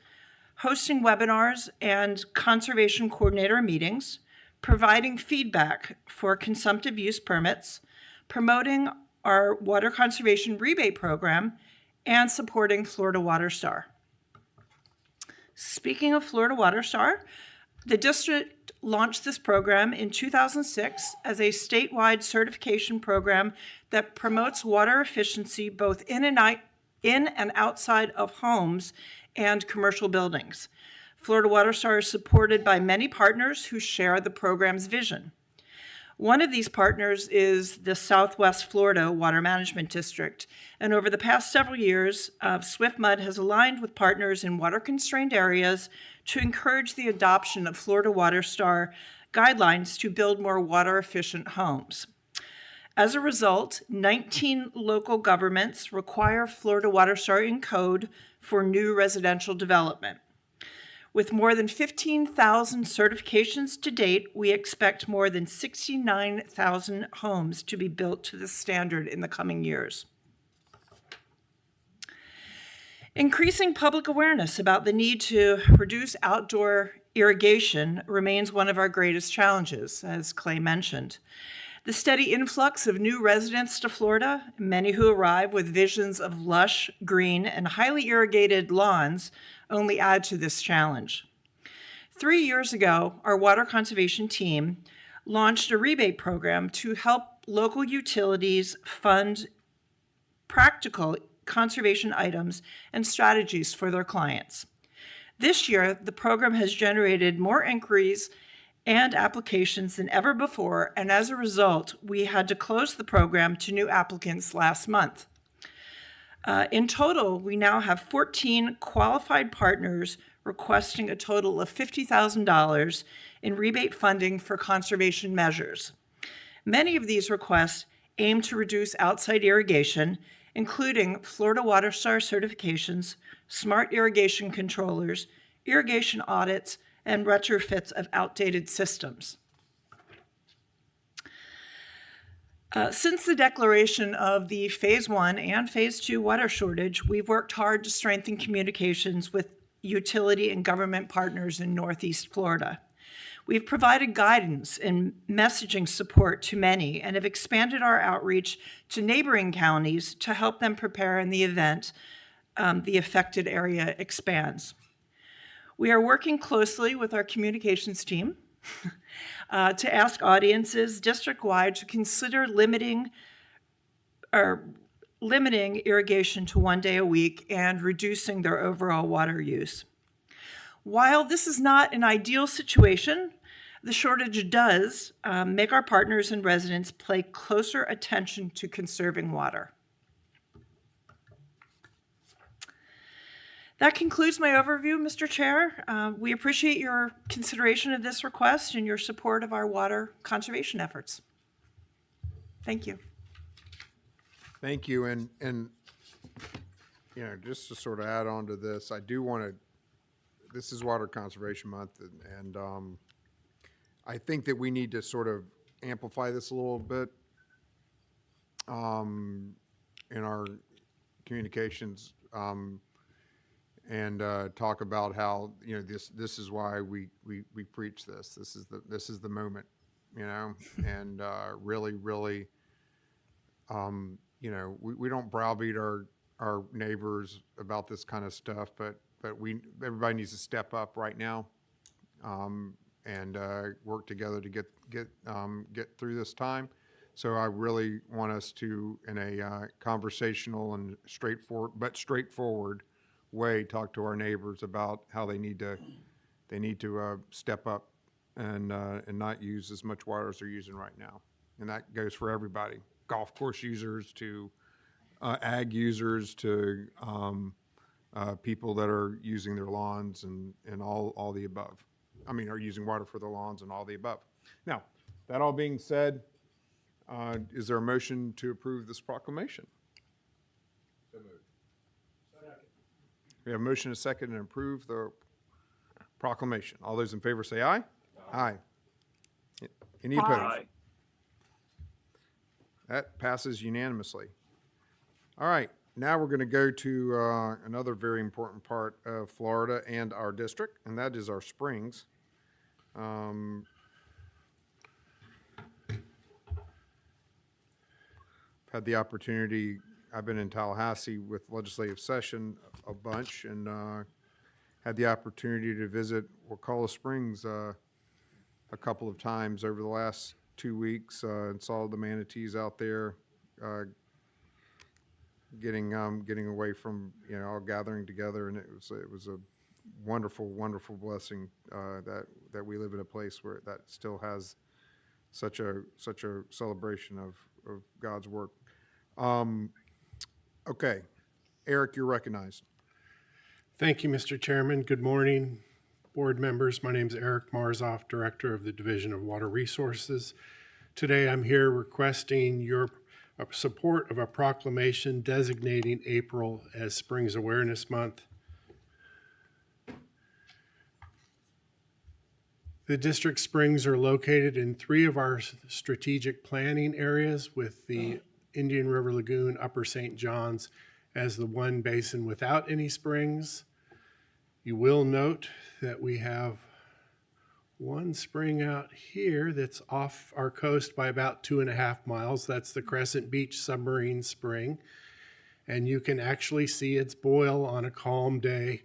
hosting webinars and conservation coordinator meetings, providing feedback for consumptive use permits, promoting our water conservation rebate program, and supporting Florida Water Star. Speaking of Florida Water Star, the district launched this program in 2006 as a statewide certification program that promotes water efficiency both in and outside of homes and commercial buildings. Florida Water Star is supported by many partners who share the program's vision. One of these partners is the Southwest Florida Water Management District. And over the past several years, SwiftMud has aligned with partners in water-constrained areas to encourage the adoption of Florida Water Star guidelines to build more water-efficient homes. As a result, 19 local governments require Florida Water Star in code for new residential development. With more than 15,000 certifications to date, we expect more than 69,000 homes to be built to this standard in the coming years. Increasing public awareness about the need to reduce outdoor irrigation remains one of our greatest challenges, as Clay mentioned. The steady influx of new residents to Florida, many who arrive with visions of lush, green, and highly irrigated lawns, only add to this challenge. 3 years ago, our water conservation team launched a rebate program to help local utilities fund practical conservation items and strategies for their clients. This year, the program has generated more inquiries and applications than ever before, and as a result, we had to close the program to new applicants last month. In total, we now have 14 qualified partners requesting a total of $50,000 in rebate funding for conservation measures. Many of these requests aim to reduce outside irrigation, including Florida Water Star certifications, smart irrigation controllers, irrigation audits, and retrofits of outdated systems. Since the declaration of the Phase 1 and Phase 2 water shortage, we've worked hard to strengthen communications with utility and government partners in Northeast Florida. We've provided guidance and messaging support to many and have expanded our outreach to neighboring counties to help them prepare in the event the affected area expands. We are working closely with our communications team to ask audiences district-wide to consider limiting irrigation to 1 day a week and reducing their overall water use. While this is not an ideal situation, the shortage does make our partners and residents pay closer attention to conserving water. That concludes my overview, Mr. Chair. We appreciate your consideration of this request and your support of our water conservation efforts. Thank you. Thank you, and you know, just to sort of add on to this, I do want to, this is Water Conservation Month, and I think that we need to sort of amplify this a little bit in our communications, and talk about how, you know, this is why we preach this. This is the moment, you know, and really, you know, we don't browbeat our neighbors about this kind of stuff, but everybody needs to step up right now, and work together to get through this time. So I really want us to, in a conversational and straightforward way, talk to our neighbors about how they need to step up and not use as much water as they're using right now. And that goes for everybody, golf course users to ag users to people that are using their lawns and all the above. I mean, are using water for their lawns and all the above. Now, that all being said, is there a motion to approve this proclamation? So moved. We have a motion and a second to approve the proclamation. All those in favor say aye. Aye. Any opposed? Aye. That passes unanimously. All right, now we're going to go to another very important part of Florida and our district, and that is our springs. Had the opportunity, I've been in Tallahassee with legislative session a bunch, and had the opportunity to visit Wakulla Springs a couple of times over the last 2 weeks, and saw the manatees out there getting away from, you know, all gathering together, and it was a wonderful blessing that we live in a place where that still has such a celebration of God's work. Okay, Eric, you're recognized. Thank you, Mr. Chairman. Good morning, board members. My name is Eric Marzoff, Director of the Division of Water Resources. Today, I'm here requesting your support of a proclamation designating April as Springs Awareness Month. The district springs are located in 3 of our strategic planning areas, with the Indian River Lagoon, Upper St. John's as the one basin without any springs. You will note that we have one spring out here that's off our coast by about 2.5 miles. That's the Crescent Beach Submarine Spring. And you can actually see its boil on a calm day,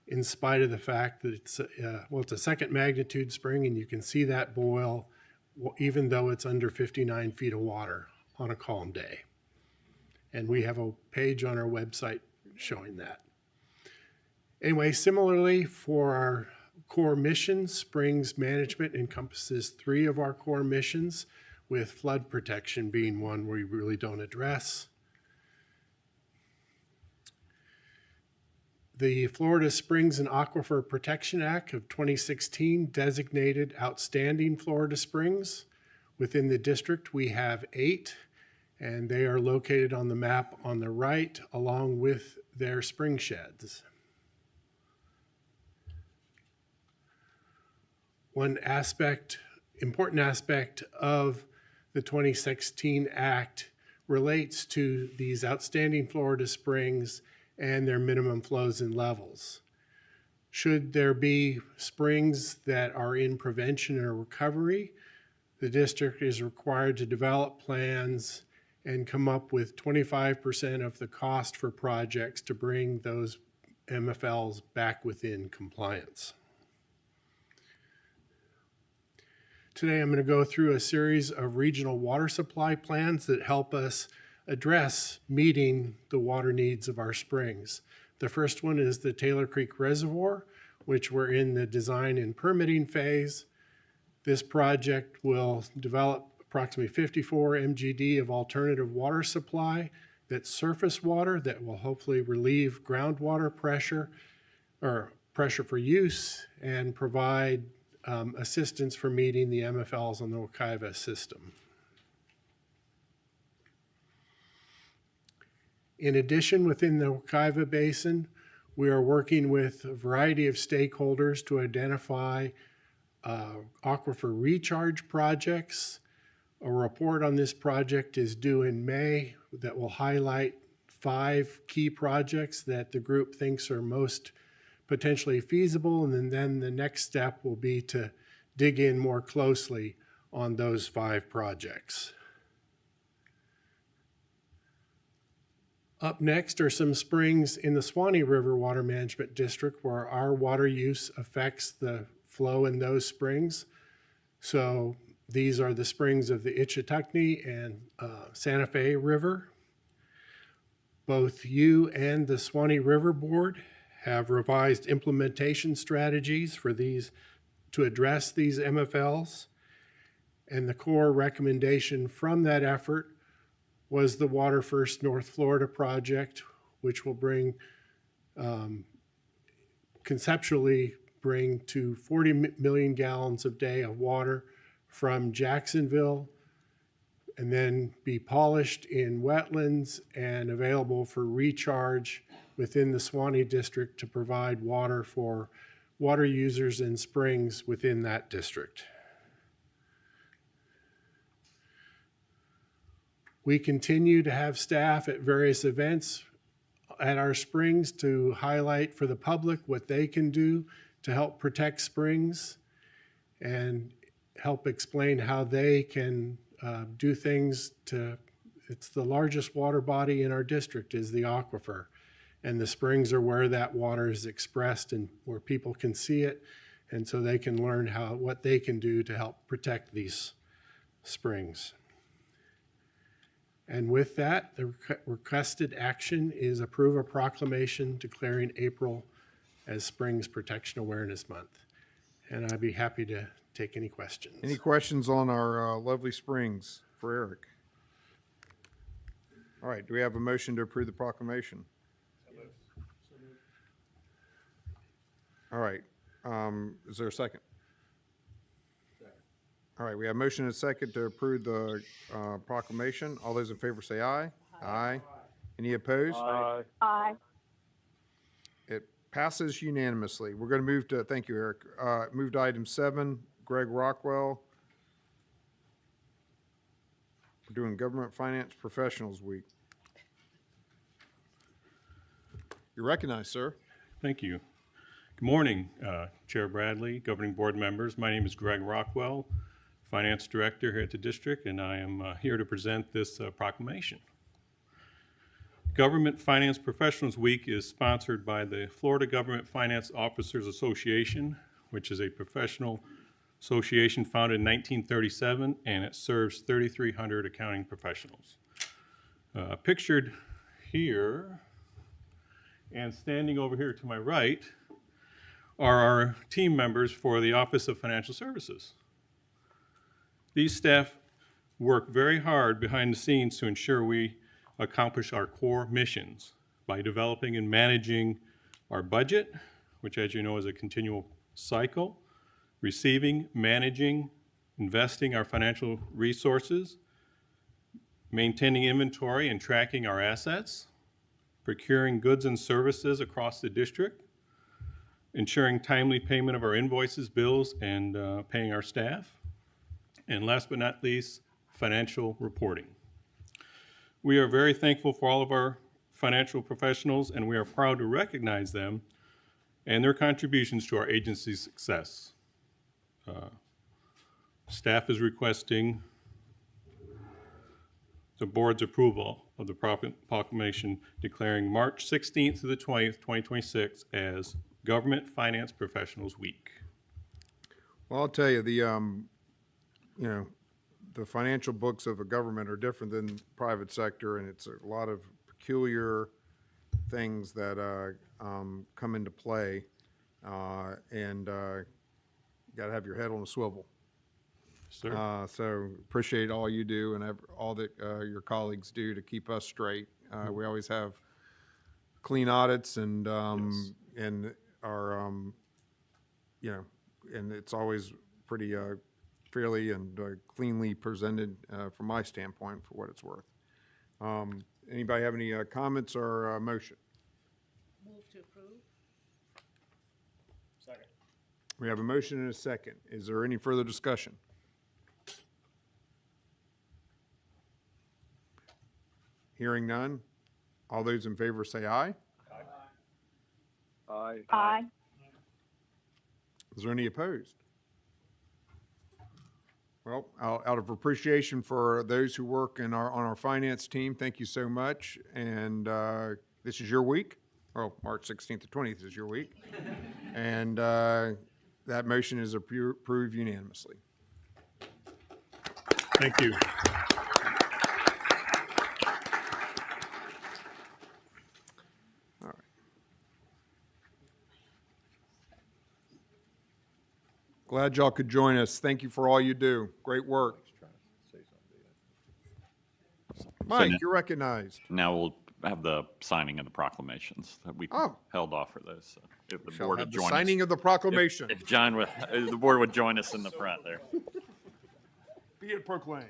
in spite of the fact that it's a second magnitude spring, and you can see that boil even though it's under 59 feet of water on a calm day. And we have a page on our website showing that. Anyway, similarly, for our core missions, springs management encompasses 3 of our core missions, with flood protection being one we really don't address. The Florida Springs and Aquifer Protection Act of 2016 designated outstanding Florida springs. Within the district, we have 8, and they are located on the map on the right, along with their spring sheds. One important aspect of the 2016 Act relates to these outstanding Florida springs and their minimum flows and levels. Should there be springs that are in prevention or recovery, the district is required to develop plans and come up with 25% of the cost for projects to bring those MFLs back within compliance. Today, I'm going to go through a series of regional water supply plans that help us address meeting the water needs of our springs. The first one is the Taylor Creek Reservoir, which we're in the design and permitting phase. This project will develop approximately 54 MGD of alternative water supply that's surface water that will hopefully relieve groundwater pressure or pressure for use and provide assistance for meeting the MFLs on the Wekiva system. In addition, within the Wekiva Basin, we are working with a variety of stakeholders to identify aquifer recharge projects. A report on this project is due in May that will highlight 5 key projects that the group thinks are most potentially feasible, and then the next step will be to dig in more closely on those 5 projects. Up next are some springs in the Swanee River Water Management District where our water use affects the flow in those springs. So these are the springs of the Ichetucknee and Santa Fe River. Both you and the Swanee River Board have revised implementation strategies for these to address these MFLs. And the core recommendation from that effort was the Water First North Florida project, which will bring, conceptually bring to 40 million gallons a day of water from Jacksonville, and then be polished in wetlands and available for recharge within the Swanee district to provide water for water users and springs within that district. We continue to have staff at various events at our springs to highlight for the public what they can do to help protect springs and help explain how they can do things to, it's the largest water body in our district is the aquifer. And the springs are where that water is expressed and where people can see it. And so they can learn what they can do to help protect these springs. And with that, the requested action is approve a proclamation declaring April as Springs Protection Awareness Month. And I'd be happy to take any questions. Any questions on our lovely springs for Eric? All right, do we have a motion to approve the proclamation? All right, is there a second? All right, we have a motion and a second to approve the proclamation. All those in favor say aye. Aye. Any opposed? Aye. Aye. It passes unanimously. We're going to move to, thank you, Eric, move to item 7, Greg Rockwell. We're doing Government Finance Professionals Week. You're recognized, sir. Thank you. Good morning, Chair Bradley, Governing Board members. My name is Greg Rockwell, Finance Director here at the district, and I am here to present this proclamation. Government Finance Professionals Week is sponsored by the Florida Government Finance Officers Association, which is a professional association founded in 1937, and it serves 3,300 accounting professionals. Pictured here and standing over here to my right are our team members for the Office of Financial Services. These staff work very hard behind the scenes to ensure we accomplish our core missions by developing and managing our budget, which, as you know, is a continual cycle, receiving, managing, investing our financial resources, maintaining inventory and tracking our assets, procuring goods and services across the district, ensuring timely payment of our invoices, bills, and paying our staff, and last but not least, financial reporting. We are very thankful for all of our financial professionals, and we are proud to recognize them and their contributions to our agency's success. Staff is requesting the board's approval of the proclamation declaring March 16th to the 20th, 2026 as Government Finance Professionals Week. Well, I'll tell you, the financial books of a government are different than private sector, and it's a lot of peculiar things that come into play, and you got to have your head on a swivel. Sir. So appreciate all you do and all that your colleagues do to keep us straight. We always have clean audits and and our and it's always pretty fairly and cleanly presented from my standpoint for what it's worth. Anybody have any comments or motion? Move to approve. Second. We have a motion and a second. Is there any further discussion? Hearing none. All those in favor say aye. Aye. Aye. Is there any opposed? Well, out of appreciation for those who work on our finance team, thank you so much. And this is your week. Oh, March 16th to 20th is your week. And that motion is approved unanimously. Thank you. All right. Glad y'all could join us. Thank you for all you do. Great work. Mike, you're recognized. Now we'll have the signing of the proclamations. We held off for those. So if the Shall board have would the join signing us, of the proclamation. if John would, the board would join us in the front there. Be it proclaimed.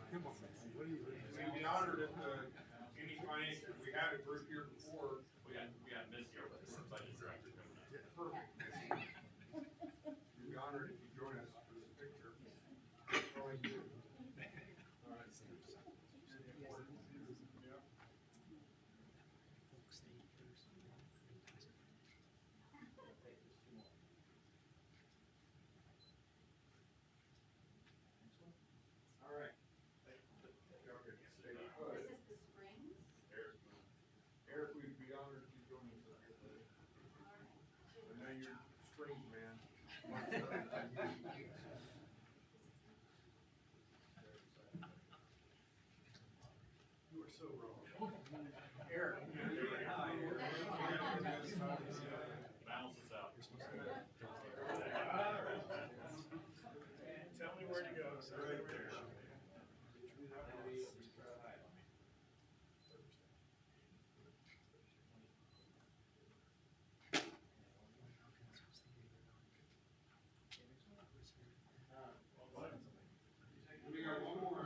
We'd be honored if any finance, we had a group here before. We got Missy over there, our budget director coming up. Perfect. We'd be honored if you join us for this picture. All right. All right. Eric, we'd be honored if you join us. I know you're springs, man. You are so wrong. Eric. Balance us out. Tell me where to go. Right there. We got one more.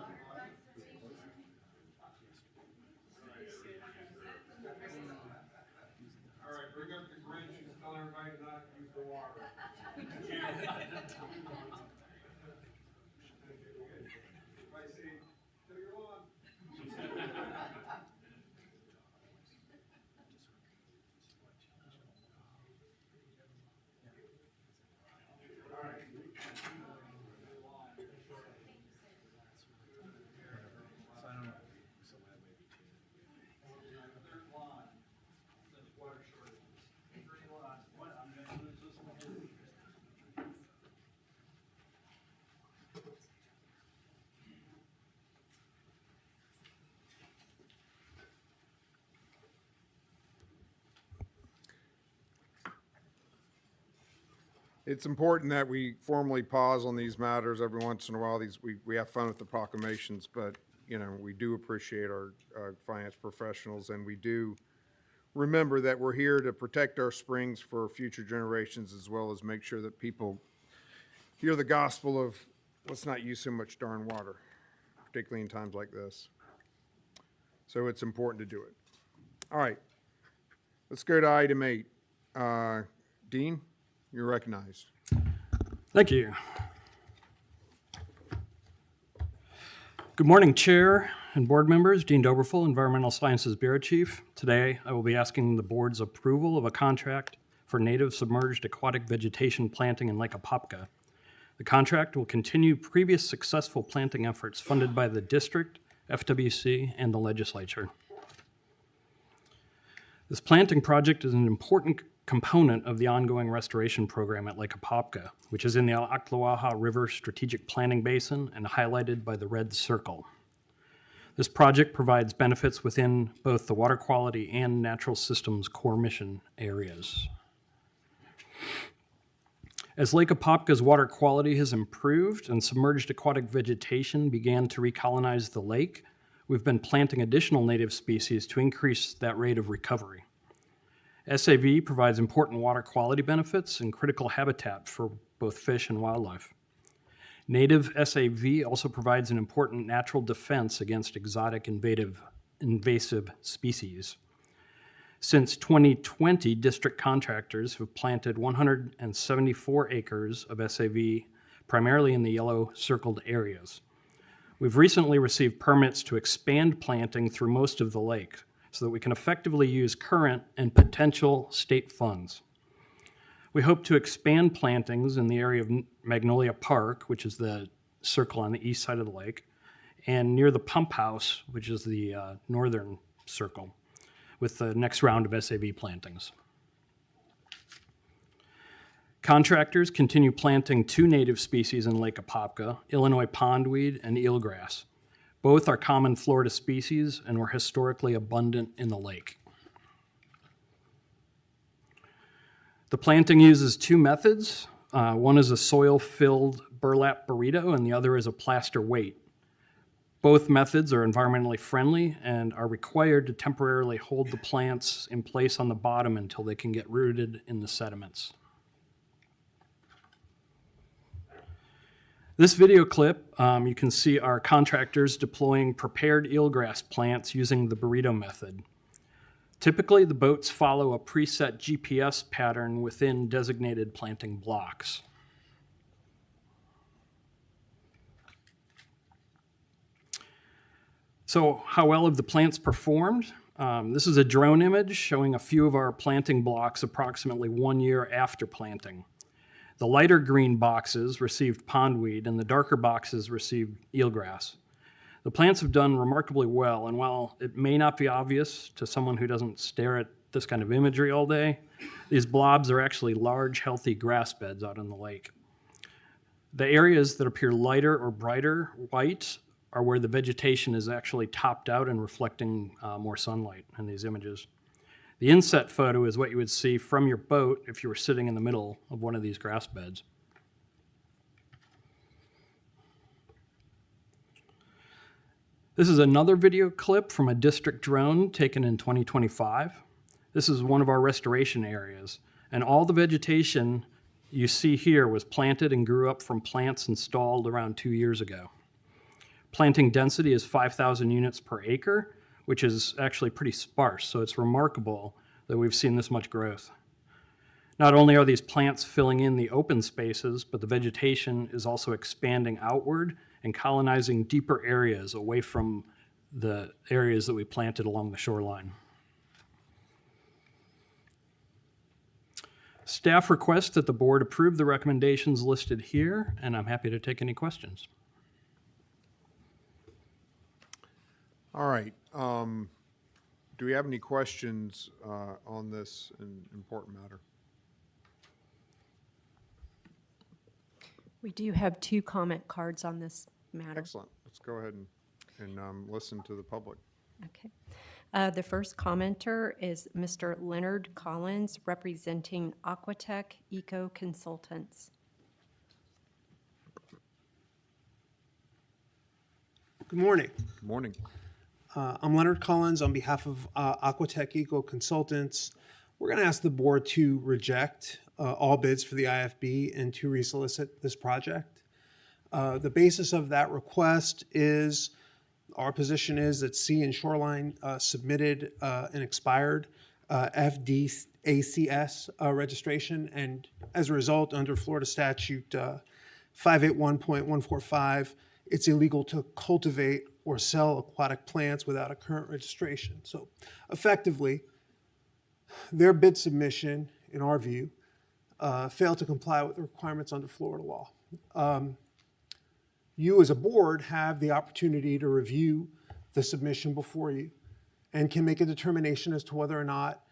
All right, bring up the Grinch and tell everybody not to use the water. I see. Till you're on. All right. It's important that we formally pause on these matters every once in a while. We have fun with the proclamations, but, you know, we do appreciate our finance professionals, and we do remember that we're here to protect our springs for future generations, as well as make sure that people hear the gospel of let's not use so much darn water, particularly in times like this. So it's important to do it. All right, let's go to item 8. Dean, you're recognized. Thank you. Good morning, Chair and board members. Dean Doberfull, Environmental Sciences Bureau Chief. Today, I will be asking the board's approval of a contract for native submerged aquatic vegetation planting in Lake Apopka. The contract will continue previous successful planting efforts funded by the district, FWC, and the legislature. This planting project is an important component of the ongoing restoration program at Lake Apopka, which is in the Ocklawaha River Strategic Planning Basin and highlighted by the red circle. This project provides benefits within both the water quality and natural systems core mission areas. As Lake Apopka's water quality has improved and submerged aquatic vegetation began to recolonize the lake, we've been planting additional native species to increase that rate of recovery. SAV provides important water quality benefits and critical habitat for both fish and wildlife. Native SAV also provides an important natural defense against exotic invasive species. Since 2020, district contractors have planted 174 acres of SAV, primarily in the yellow circled areas. We've recently received permits to expand planting through most of the lake so that we can effectively use current and potential state funds. We hope to expand plantings in the area of Magnolia Park, which is the circle on the east side of the lake, and near the pump house, which is the northern circle, with the next round of SAV plantings. Contractors continue planting 2 native species in Lake Apopka, Illinois pondweed and eelgrass. Both are common Florida species and were historically abundant in the lake. The planting uses 2 methods. One is a soil-filled burlap burrito and the other is a plaster weight. Both methods are environmentally friendly and are required to temporarily hold the plants in place on the bottom until they can get rooted in the sediments. This video clip, you can see our contractors deploying prepared eelgrass plants using the burrito method. Typically, the boats follow a preset GPS pattern within designated planting blocks. So how well have the plants performed? This is a drone image showing a few of our planting blocks approximately 1 year after planting. The lighter green boxes received pondweed and the darker boxes received eelgrass. The plants have done remarkably well, and while it may not be obvious to someone who doesn't stare at this kind of imagery all day, these blobs are actually large, healthy grass beds out in the lake. The areas that appear lighter or brighter white are where the vegetation is actually topped out and reflecting more sunlight in these images. The inset photo is what you would see from your boat if you were sitting in the middle of one of these grass beds. This is another video clip from a district drone taken in 2025. This is one of our restoration areas, and all the vegetation you see here was planted and grew up from plants installed around 2 years ago. Planting density is 5,000 units per acre, which is actually pretty sparse, so it's remarkable that we've seen this much growth. Not only are these plants filling in the open spaces, but the vegetation is also expanding outward and colonizing deeper areas away from the areas that we planted along the shoreline. Staff requests that the board approve the recommendations listed here, and I'm happy to take any questions. All right. Do we have any questions on this important matter? We do have 2 comment cards on this matter. Excellent. Let's go ahead and listen to the public. Okay. The first commenter is Mr. Leonard Collins, representing Aquatech Eco Consultants. Good morning. Good morning. I'm Leonard Collins on behalf of Aquatech Eco Consultants. We're going to ask the board to reject all bids for the IFB and to resolicit this project. The basis of that request is our position is that Sea and Shoreline submitted an expired FDACS registration, and as a result, under Florida statute 581.145, it's illegal to cultivate or sell aquatic plants without a current registration. So effectively, their bid submission, in our view, failed to comply with the requirements under Florida law. You as a board have the opportunity to review the submission before you and can make a determination as to whether or not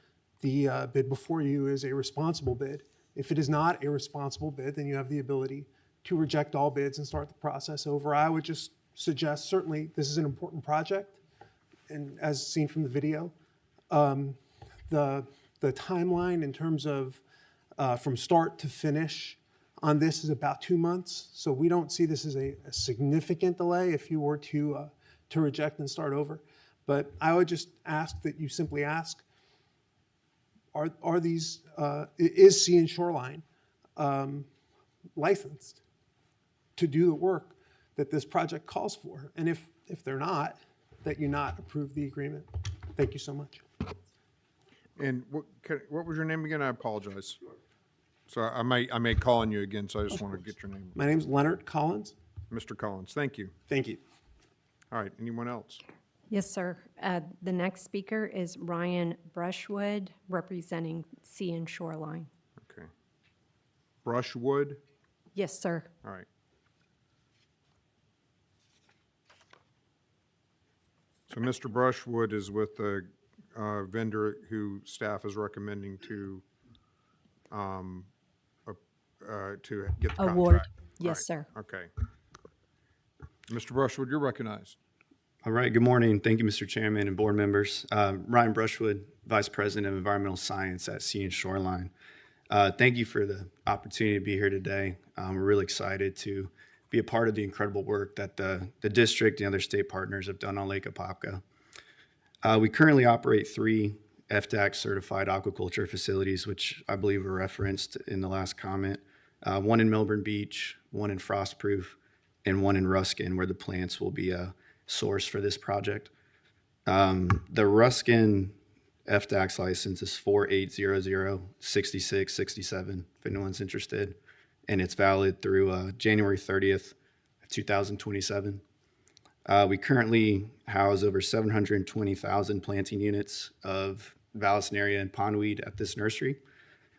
the bid before you is a responsible bid. If it is not a responsible bid, then you have the ability to reject all bids and start the process over. I would just suggest, certainly this is an important project, and as seen from the video, the timeline in terms of from start to finish on this is about 2 months, so we don't see this as a significant delay if you were to reject and start over. But I would just ask that you simply ask, are these, is Sea and Shoreline licensed to do the work that this project calls for? And if they're not, that you not approve the agreement. Thank you so much. And what was your name again? I apologize. So I may call on you again, so I just want to get your name. My name's Leonard Collins. Mr. Collins, thank you. Thank you. All right, anyone else? Yes, sir. The next speaker is Ryan Brushwood, representing Sea and Shoreline. Okay. Brushwood? Yes, sir. All right. So Mr. Brushwood is with the vendor who staff is recommending to get the Award. contract. Yes, Right. sir. Okay. Mr. Brushwood, you're recognized. All right, good morning. Thank you, Mr. Chairman and board members. Ryan Brushwood, Vice President of Environmental Science at Sea and Shoreline. Thank you for the opportunity to be here today. We're really excited to be a part of the incredible work that the district and other state partners have done on Lake Apopka. We currently operate 3 FDAC certified aquaculture facilities, which I believe were referenced in the last comment. One in Melbourne Beach, one in Frostproof, and one in Ruskin, where the plants will be a source for this project. The Ruskin FDAX license is 48006667, if anyone's interested, and it's valid through January 30th, 2027. We currently house over 720,000 planting units of Vallisneria and pondweed at this nursery.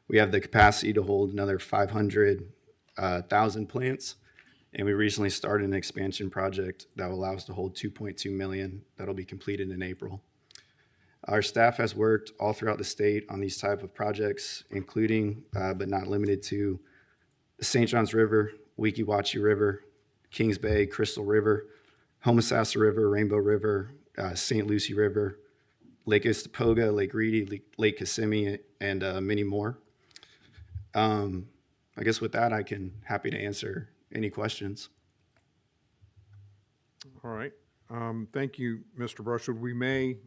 We have the capacity to hold another 500,000 plants, and we recently started an expansion project that will allow us to hold 2.2 million that'll be completed in April. Our staff has worked all throughout the state on these type of projects, including, but not limited to, the St. Johns River, Weeki Wachee River, Kings Bay, Crystal River, Homosassa River, Rainbow River, St. Lucie River, Lake Istapoga, Lake Reedy, Lake Kissimmee, and many more. I guess with that, I can happy to answer any questions. All right. Thank you, Mr. Brushwood.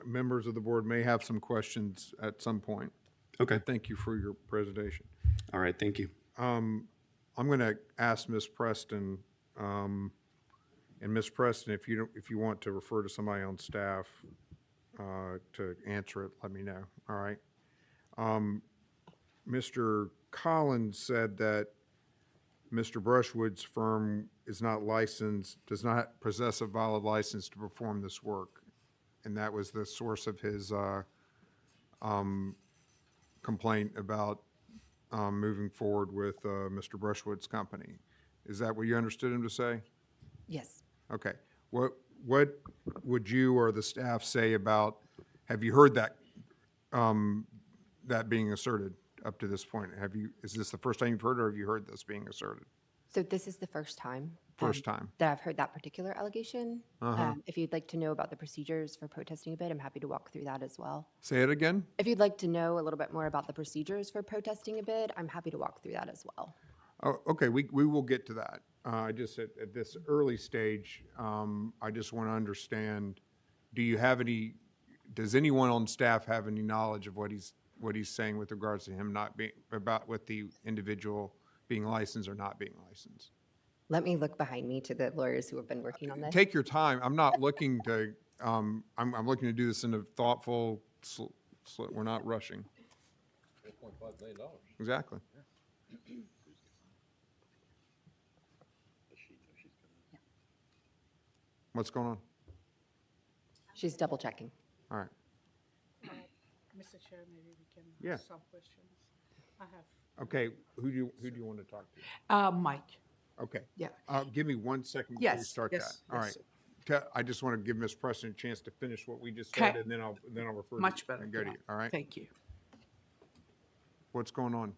Members of the board may have some questions at some point. Okay. Thank you for your presentation. All right, thank you. I'm going to ask Ms. Preston, and Ms. Preston, if you want to refer to somebody on staff to answer it, let me know. All right. Mr. Collins said that Mr. Brushwood's firm is not licensed, does not possess a valid license to perform this work, and that was the source of his complaint about moving forward with Mr. Brushwood's company. Is that what you understood him to say? Yes. Okay. What would you or the staff say about, have you heard that that being asserted up to this point? Is this the first time you've heard, or have you heard this being asserted? So this is the first time. First time. That I've heard that particular allegation. Uh-huh. If you'd like to know about the procedures for protesting a bid, I'm happy to walk through that as well. Say it again? If you'd like to know a little bit more about the procedures for protesting a bid, I'm happy to walk through that as well. Oh, okay, we will get to that. I just, at this early stage, I just want to understand, does anyone on staff have any knowledge of what he's saying with regards to him not being, about with the individual being licensed or not being licensed? Let me look behind me to the lawyers who have been working on this. Take your time. I'm not looking to, I'm looking to do this in a thoughtful, we're not rushing. $4.5 million. Exactly. What's going on? She's double checking. All right. Mr. Chair, maybe we can Yeah. ask some questions. I have. Okay, who do you want to talk to? Mike. Okay. Yeah. Give me 1 second before we Yes, start yes, that. All yes, right. I just want to give Ms. Preston a chance to finish what we just said, Okay. and then I'll refer to Much you better. and go to you. All right? Thank you. What's going on?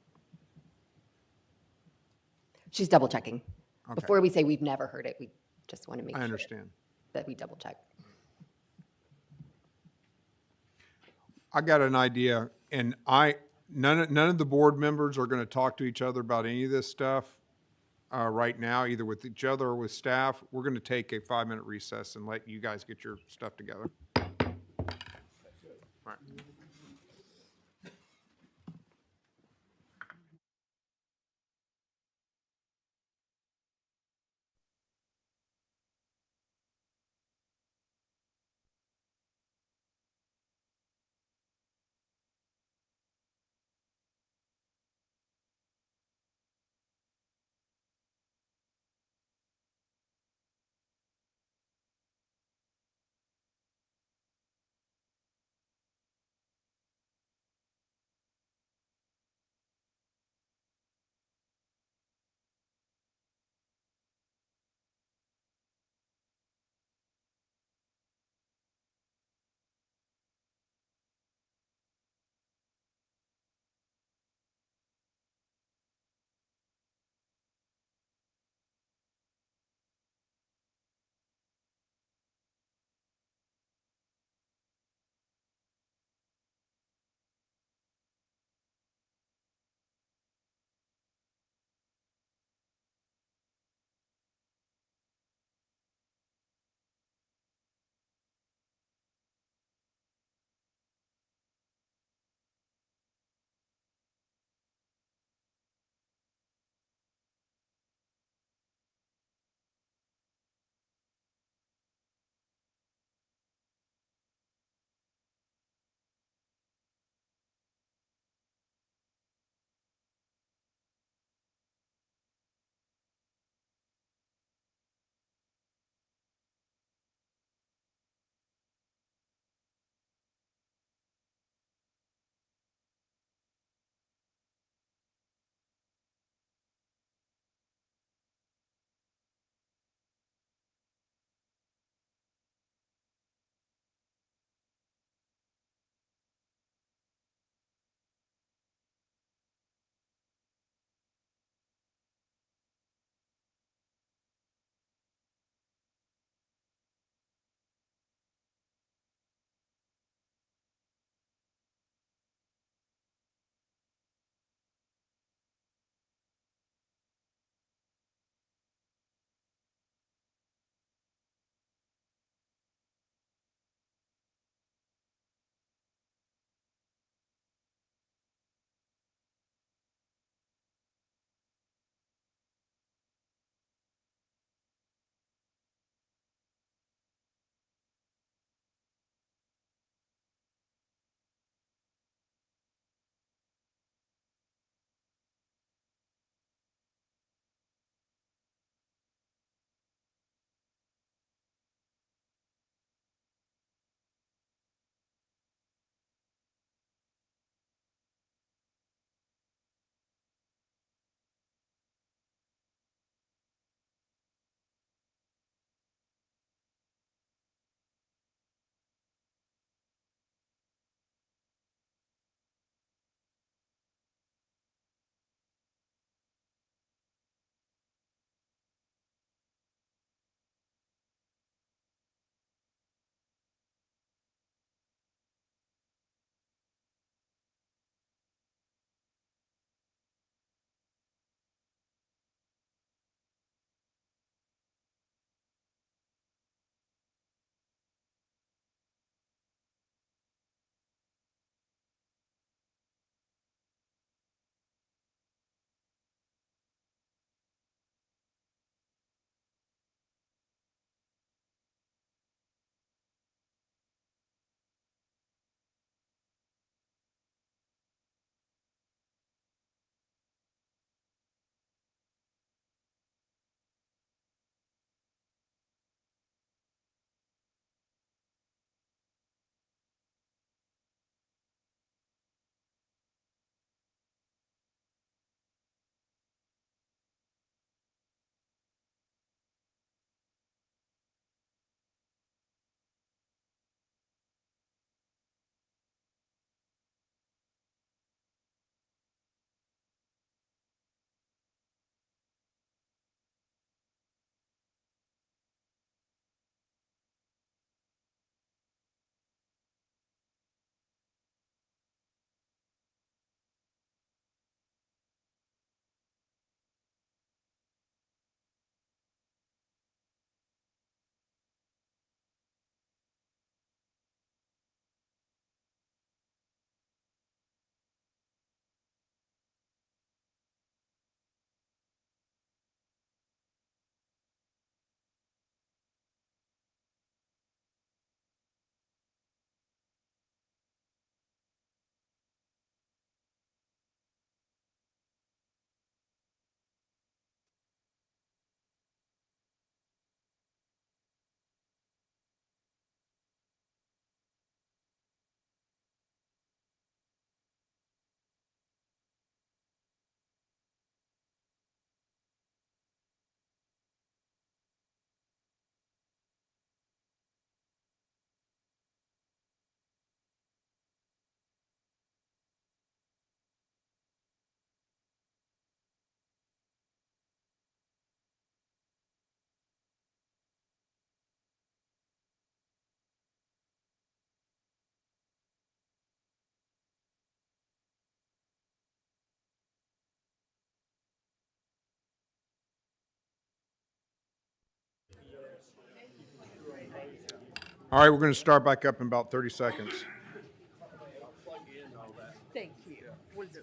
She's double checking. Okay. Before we say we've never heard it, we just want to make I sure understand. that we double check. I got an idea, and none of the board members are going to talk to each other about any of this stuff right now, either with each other or with staff. We're going to take a 5-minute recess and let you guys get your stuff together. All right. All right, we're going to start back up in about 30 seconds. Thank you. Will do.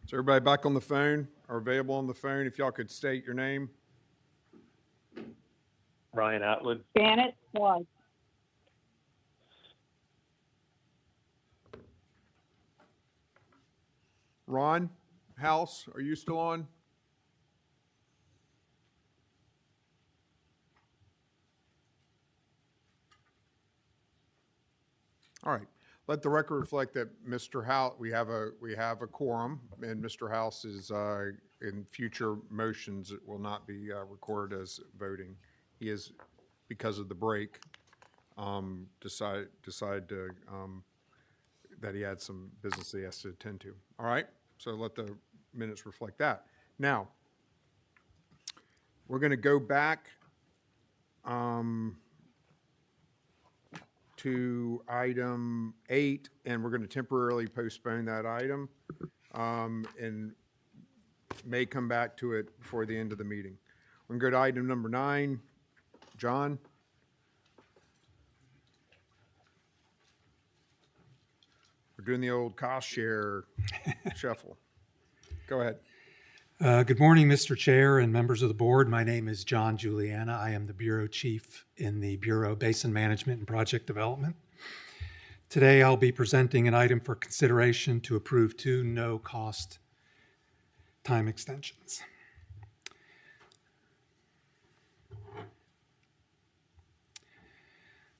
Is everybody back on the phone or available on the phone? If y'all could state your name. Ryan Atwood. Janet was. Ron House, are you still on? All right. Let the record reflect that Mr. House, we have a quorum, and Mr. House is in future motions, it will not be recorded as voting. He is, because of the break, decide to that he had some business that he has to attend to. All right. So let the minutes reflect that. Now, we're going to go back to item 8, and we're going to temporarily postpone that item and may come back to it before the end of the meeting. We're going to go to item number 9. John? We're doing the old cost share shuffle. Go ahead. Good morning, Mr. Chair and members of the board. My name is John Juliana. I am the Bureau Chief in the Bureau of Basin Management and Project Development. Today, I'll be presenting an item for consideration to approve 2 no-cost time extensions.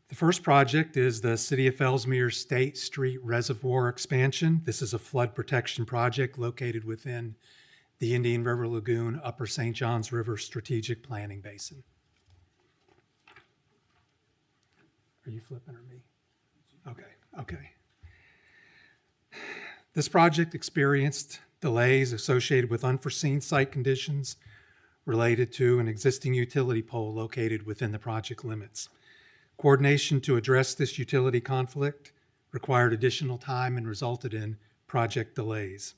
The first project is the City of Ellesmere State Street Reservoir Expansion. This is a flood protection project located within the Indian River Lagoon Upper St. Johns River Strategic Planning Basin. Are you flipping or me? Okay. This project experienced delays associated with unforeseen site conditions related to an existing utility pole located within the project limits. Coordination to address this utility conflict required additional time and resulted in project delays.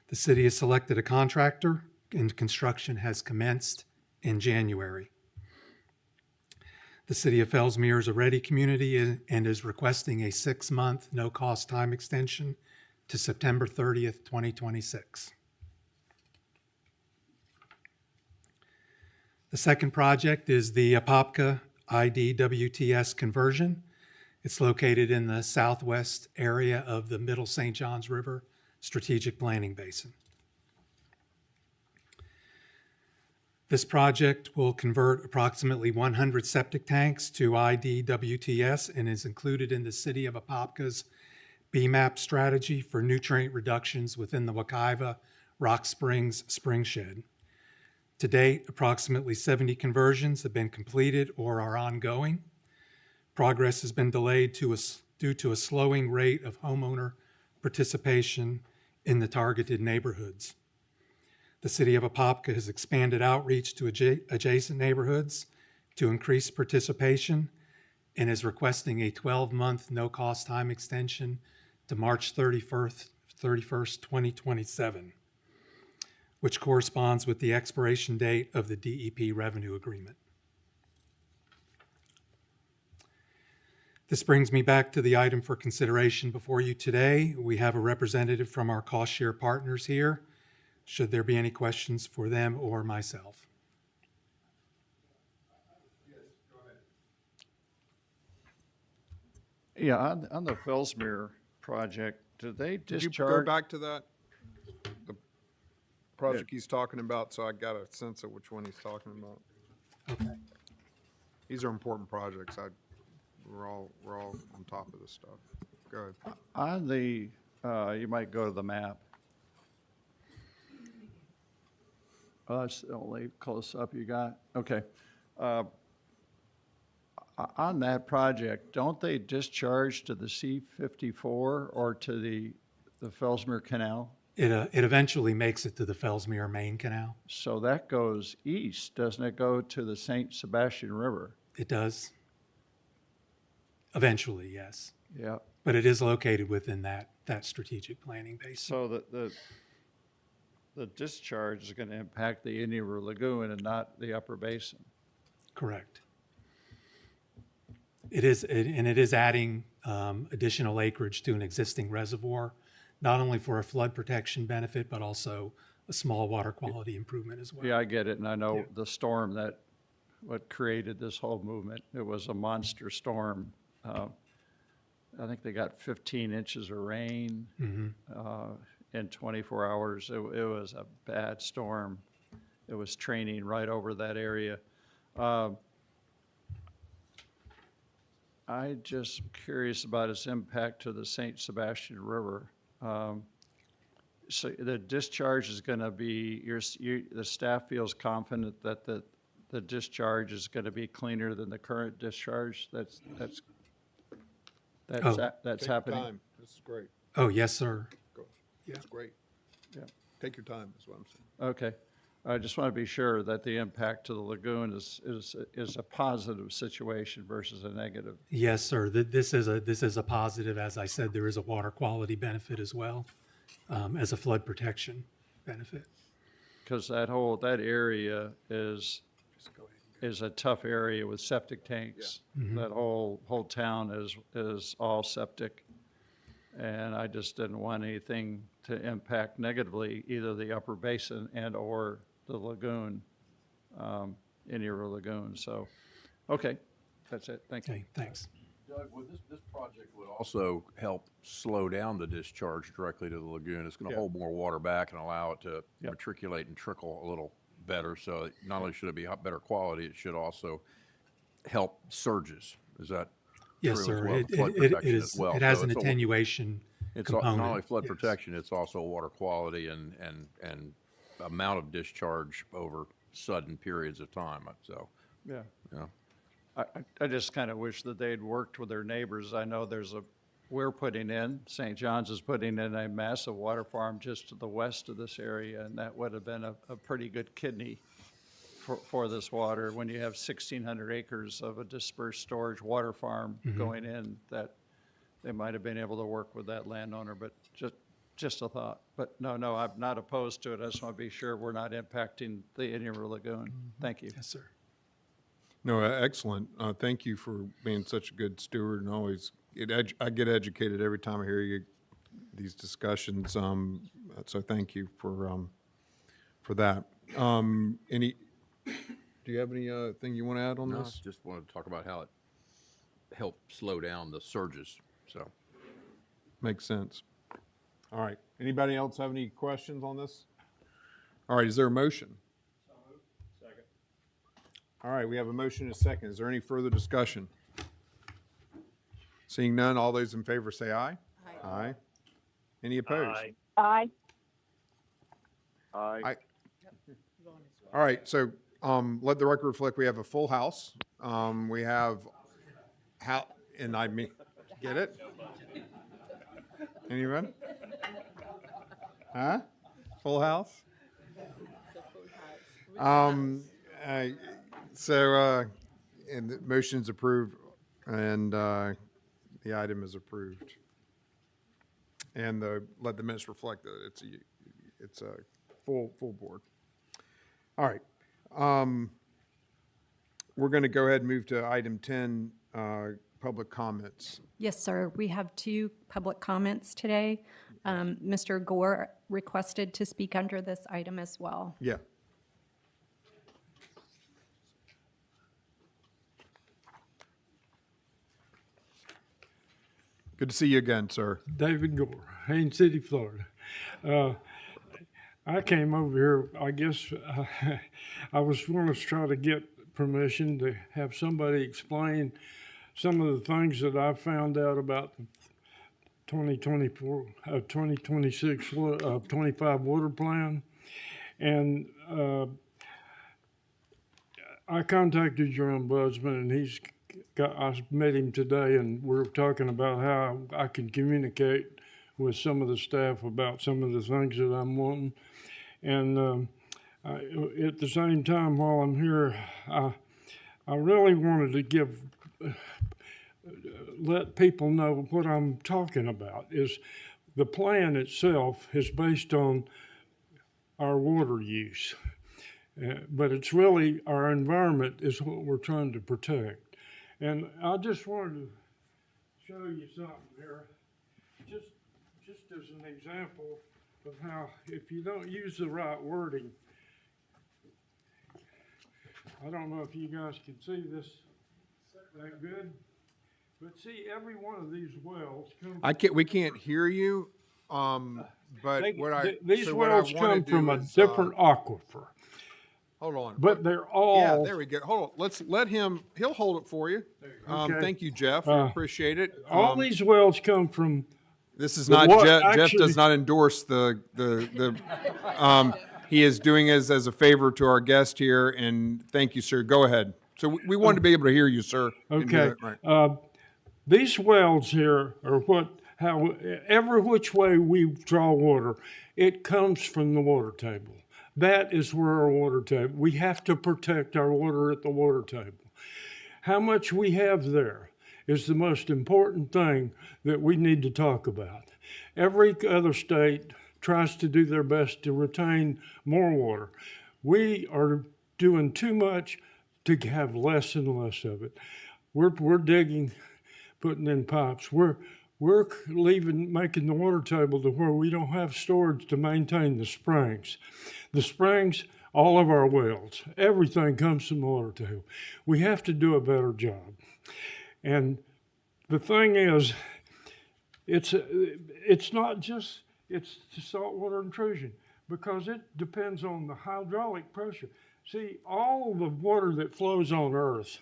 The city has selected a contractor and construction has commenced in January. The City of Ellesmere is a ready community and is requesting a 6-month no-cost time extension to September 30th, 2026. The second project is the Palatka IDWTS conversion. It's located in the southwest area of the Middle St. Johns River Strategic Planning Basin. This project will convert approximately 100 septic tanks to IDWTS and is included in the City of Apopka's BMAP strategy for nutrient reductions within the Wekiva Rock Springs spring shed. To date, approximately 70 conversions have been completed or are ongoing. Progress has been delayed due to a slowing rate of homeowner participation in the targeted neighborhoods. The City of Apopka has expanded outreach to adjacent neighborhoods to increase participation and is requesting a 12-month no-cost time extension to March 31st, 2027, which corresponds with the expiration date of the DEP revenue agreement. This brings me back to the item for consideration before you today. We have a representative from our cost share partners here. Should there be any questions for them or myself? Yeah, on the Ellesmere project, do they Did you go discharge? back to that? The project he's talking about, so I got a sense of which one he's talking about. Okay. These are important projects. We're all on top of this stuff. Go ahead. On the, you might go to the map. Oh, that's the only close-up you got? Okay. On that project, don't they discharge to the C-54 or to the Ellesmere Canal? It eventually makes it to the Ellesmere Main Canal. So that goes east, doesn't it go to the St. Sebastian River? It does. Eventually, yes. Yeah, but it is located within that strategic planning basin. So the discharge is going to impact the Indian River Lagoon and not the upper basin. Correct. It is, and it is adding additional acreage to an existing reservoir, not only for a flood protection benefit, but also a small water quality improvement as well. Yeah, I get it, and I know the storm what created this whole movement. It was a monster storm. I think they got 15 inches of rain in 24 hours. It was a bad storm. It was training right over that area. I just curious about its impact to the St. Sebastian River. So the discharge is going to be, the staff feels confident that the discharge is going to be cleaner than the current discharge that's Take happening. time. This is great. Oh, yes, sir. That's great. Yeah. Take your time, is what I'm saying. Okay. I just want to be sure that the impact to the lagoon is a positive situation versus a negative. Yes, sir. This is a positive. As I said, there is a water quality benefit as well, as a flood protection benefit. Because that area is a tough area with septic tanks. Yeah. Mm-hmm. That whole town is all septic. And I just didn't want anything to impact negatively either the upper basin and or the lagoon, Indian River Lagoon. So, okay, that's it. Thank you. Okay, thanks. Doug, this project would also help slow down the discharge directly to the lagoon. It's going to hold more water back and allow it to matriculate and trickle a little better. So not only should it be better quality, it should also help surges. Is that yes, true sir? as well? It Flood is. protection as well. It has So an it's attenuation it's component. not only flood Yes. protection, it's also water quality and amount of discharge over sudden periods of time. So, Yeah. yeah. I just kind of wish that they'd worked with their neighbors. I know we're putting in, St. John's is putting in a massive water farm just to the west of this area, and that would have been a pretty good kidney for this water. When you have 1,600 acres of a dispersed storage water farm going in, that they might have been able to work with that landowner, but just a thought. But no, I'm not opposed to it. I just want to be sure we're not impacting the Indian River Lagoon. Thank you. Yes, sir. No, excellent. Thank you for being such a good steward and always, I get educated every time I hear these discussions. So thank you for that. Do you have any thing you want to add on No, this? just wanted to talk about how it helped slow down the surges. So, Makes sense. All right. Anybody else have any questions on this? All right. Is there a motion? Second. All right. We have a motion and a second. Is there any further discussion? Seeing none, all those in favor say aye. Aye. Any opposed? Aye. Aye. All right. So let the record reflect we have a full house. We have and I mean, get it? Anyone? Huh? Full house? And the motion's approved and the item is approved. And let the minutes reflect that it's a full board. All right. We're going to go ahead and move to item 10, public comments. Yes, sir. We have 2 public comments today. Mr. Gore requested to speak under this item as well. Yeah. Good to see you again, sir. David Gore, Haines City, Florida. I came over here, I guess, I was going to try to get permission to have somebody explain some of the things that I found out about the 2024, 2026, 25 water plan. And I contacted your ombudsman, and I met him today, and we're talking about how I can communicate with some of the staff about some of the things that I'm wanting. And at the same time, while I'm here, I really wanted to give let people know what I'm talking about. Is the plan itself is based on our water use, but it's really our environment is what we're trying to protect. And I just wanted to show you something here, just as an example of how if you don't use the right wording, I don't know if you guys can see this that good, but see every one of these wells comes. We can't hear you, but These wells come from a different aquifer. Hold on. But they're all. Yeah, there we go. Hold on. Let's let him. He'll hold it for you. Okay. Thank you, Jeff. I appreciate it. All these wells come from. This is not Jeff. Jeff does not endorse the. He is doing as a favor to our guest here, and thank you, sir. Go ahead. So we wanted to be able to hear you, sir. Okay. Right. These wells here are how every which way we draw water, it comes from the water table. That is where our water table. We have to protect our water at the water table. How much we have there is the most important thing that we need to talk about. Every other state tries to do their best to retain more water. We are doing too much to have less and less of it. We're digging, putting in pipes. We're making the water table to where we don't have storage to maintain the springs. The springs, all of our wells, everything comes from the water table. We have to do a better job. And the thing is, it's not just, it's saltwater intrusion because it depends on the hydraulic pressure. See, all the water that flows on Earth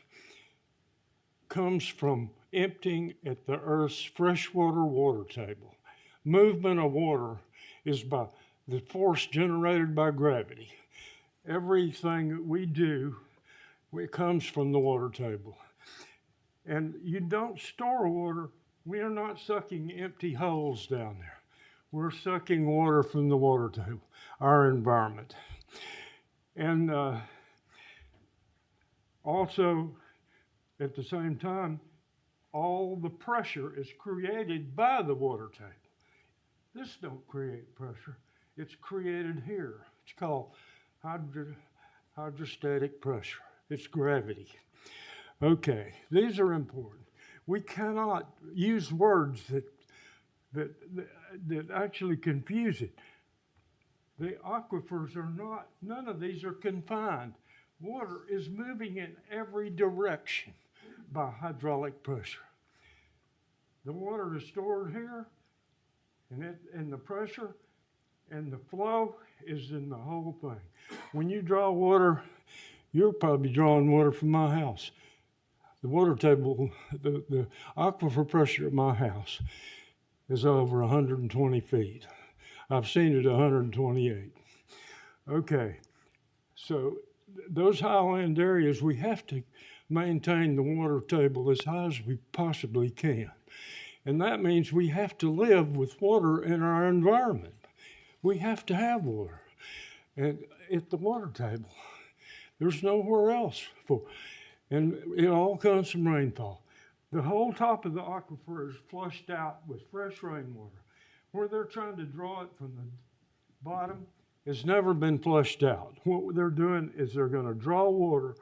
comes from emptying at the Earth's freshwater water table. Movement of water is by the force generated by gravity. Everything that we do, it comes from the water table. And you don't store water. We are not sucking empty holes down there. We're sucking water from the water table, our environment. And also, at the same time, all the pressure is created by the water table. This don't create pressure. It's created here. It's called hydrostatic pressure. It's gravity. Okay, these are important. We cannot use words that actually confuse it. The aquifers are not, none of these are confined. Water is moving in every direction by hydraulic pressure. The water is stored here, and the pressure and the flow is in the whole thing. When you draw water, you're probably drawing water from my house. The water table, the aquifer pressure at my house is over 120 feet. I've seen it 128. Okay, so those highland areas, we have to maintain the water table as high as we possibly can. And that means we have to live with water in our environment. We have to have water. And at the water table, there's nowhere else for. And it all comes from rainfall. The whole top of the aquifer is flushed out with fresh rainwater. Where they're trying to draw it from the bottom has never been flushed out. What they're doing is they're going to draw water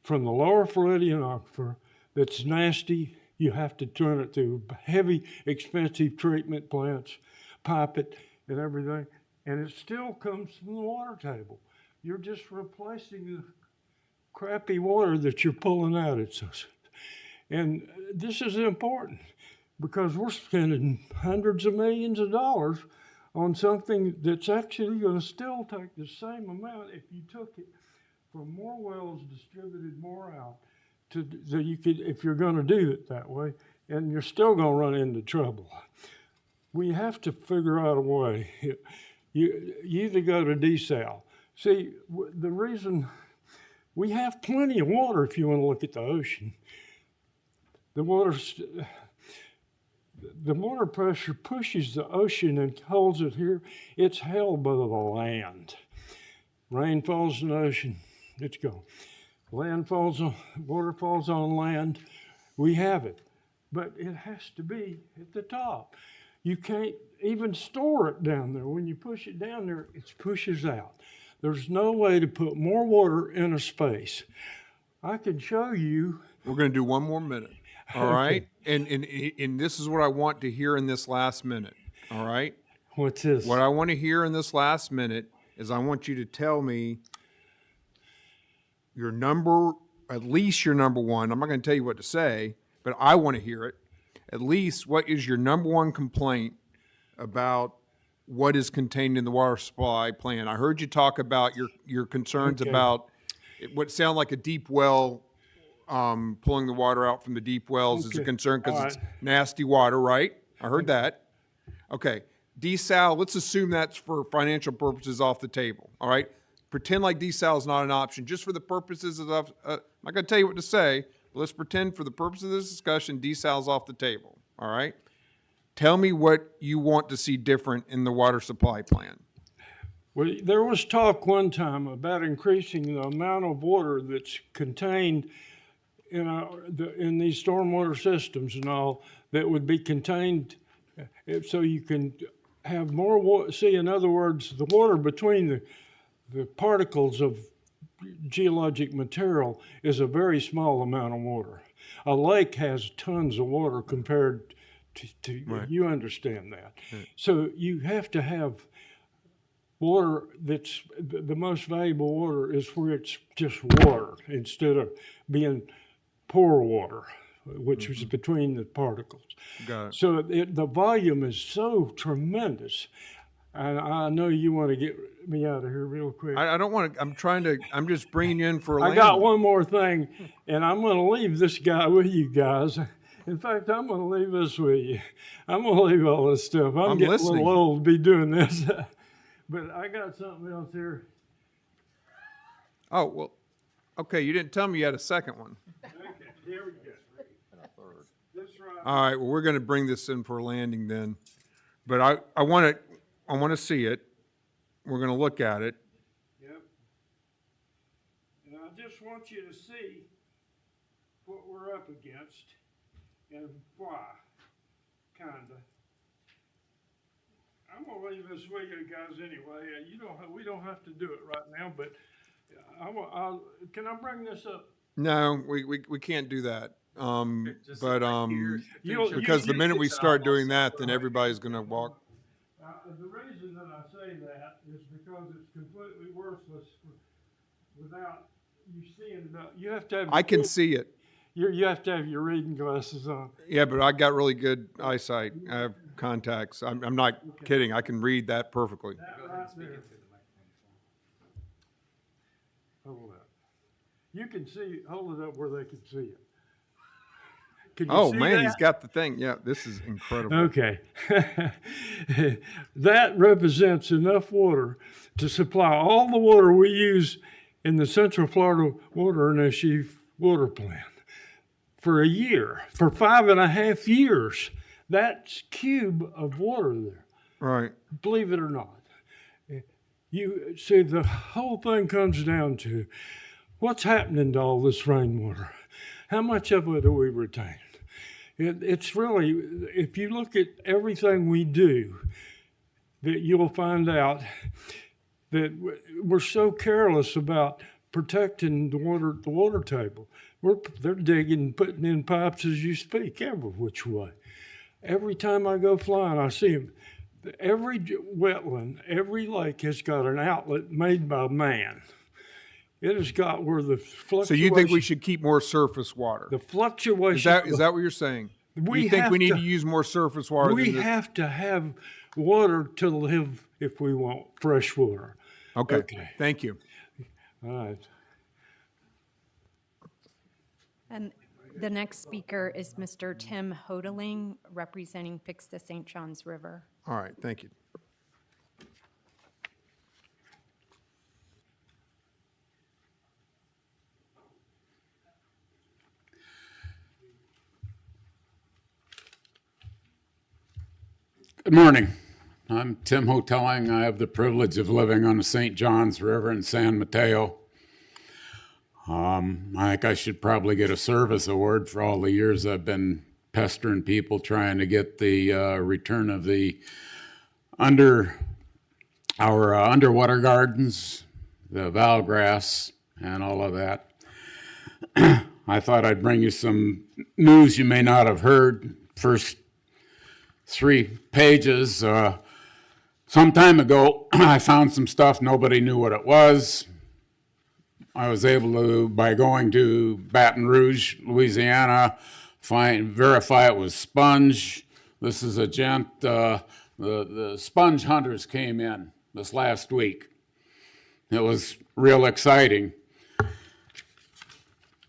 from the lower Floridian aquifer that's nasty. You have to turn it through heavy, expensive treatment plants, pipe it and everything, and it still comes from the water table. You're just replacing the crappy water that you're pulling out. And this is important because we're spending hundreds of millions of dollars on something that's actually going to still take the same amount if you took it from more wells, distributed more out, so you could, if you're going to do it that way, and you're still going to run into trouble. We have to figure out a way. You either go to desal. See, the reason we have plenty of water if you want to look at the ocean. The water pressure pushes the ocean and holds it here. It's held by the land. Rain falls in the ocean, it's gone. Water falls on land, we have it. but it has to be at the top. You can't even store it down there. When you push it down there, it pushes out. There's no way to put more water in a space. I can show you. We're going to do one more minute. All right. And this is what I want to hear in this last minute. All right. What's this? What I want to hear in this last minute is I want you to tell me at least your number one. I'm not going to tell you what to say, but I want to hear it. At least what is your number one complaint about what is contained in the water supply plan? I heard you talk about your concerns about what sound like a deep well, pulling the water out from the deep wells is a concern because it's nasty water, right? I heard that. Okay. Desal, let's assume that's for financial purposes off the table, all right? Pretend like desal is not an option, just for the purposes of, I'm not going to tell you what to say, but let's pretend for the purpose of this discussion, desal is off the table, all right? Tell me what you want to see different in the water supply plan. Well, there was talk one time about increasing the amount of water that's contained in these stormwater systems and all that would be contained so you can have more water. See, in other words, the water between the particles of geologic material is a very small amount of water. A lake has tons of water compared to Right. You understand that. Right. So you have to have water that's the most valuable water is where it's just water instead of being pore water, which is between the particles. Got it. So the volume is so tremendous. And I know you want to get me out of here real quick. I don't want to, I'm just bringing you in for a I landing. got one more thing, and I'm going to leave this guy with you guys. In fact, I'm going to leave this with you. I'm going to leave all this stuff. I'm getting listening. a little old to be doing this. But I got something else here. Oh, well, okay, you didn't tell me you had a second one. Okay, here we go. This right. All right, well, we're going to bring this in for a landing then. But I want to see it. We're going to look at it. Yep. And I just want you to see what we're up against and why, kinda. I'm gonna leave this with you guys anyway. We don't have to do it right now, but can I bring this up? No, we can't do that. Just But because the minute we start doing that, then everybody's going to walk. The reason that I say that is because it's completely worthless without you seeing it. You have to have. I can see it. You have to have your reading glasses on. Yeah, but I got really good eyesight. I have contacts. I'm not kidding. I can read that perfectly. That right there. Hold it up. You can see. Hold it up where they can see it. Can you see man, that? he's got the thing. Yeah, this is incredible. Okay. That represents enough water to supply all the water we use in the Central Florida Water Initiative water plan for a year, for 5.5 years. That's cube of water there. Right. Believe it or not. You see, the whole thing comes down to what's happening to all this rainwater. How much of it do we retain? It's really, if you look at everything we do, that you'll find out that we're so careless about protecting the water table. They're digging, putting in pipes as you speak, every which way. Every time I go flying, I see them. Every wetland, every lake has got an outlet made by man. It has got where the fluctuation. So you think we should keep more surface water? The fluctuation. Is that what you're saying? You think we need to use more surface water? We have to have water to live if we want fresh water. Okay. Thank you. All right. And the next speaker is Mr. Tim Hodeling, representing Fix the St. Johns River. All right. Thank you. Good morning. I'm Tim Hoteling. I have the privilege of living on the St. Johns River in San Mateo. I think I should probably get a service award for all the years I've been pestering people trying to get the return of the our underwater gardens, the Val grass, and all of that. I thought I'd bring you some news you may not have heard. First 3 pages. Some time ago, I found some stuff, nobody knew what it was. I was able to, by going to Baton Rouge, Louisiana, verify it was sponge. This is a gent, the sponge hunters came in this last week. It was real exciting.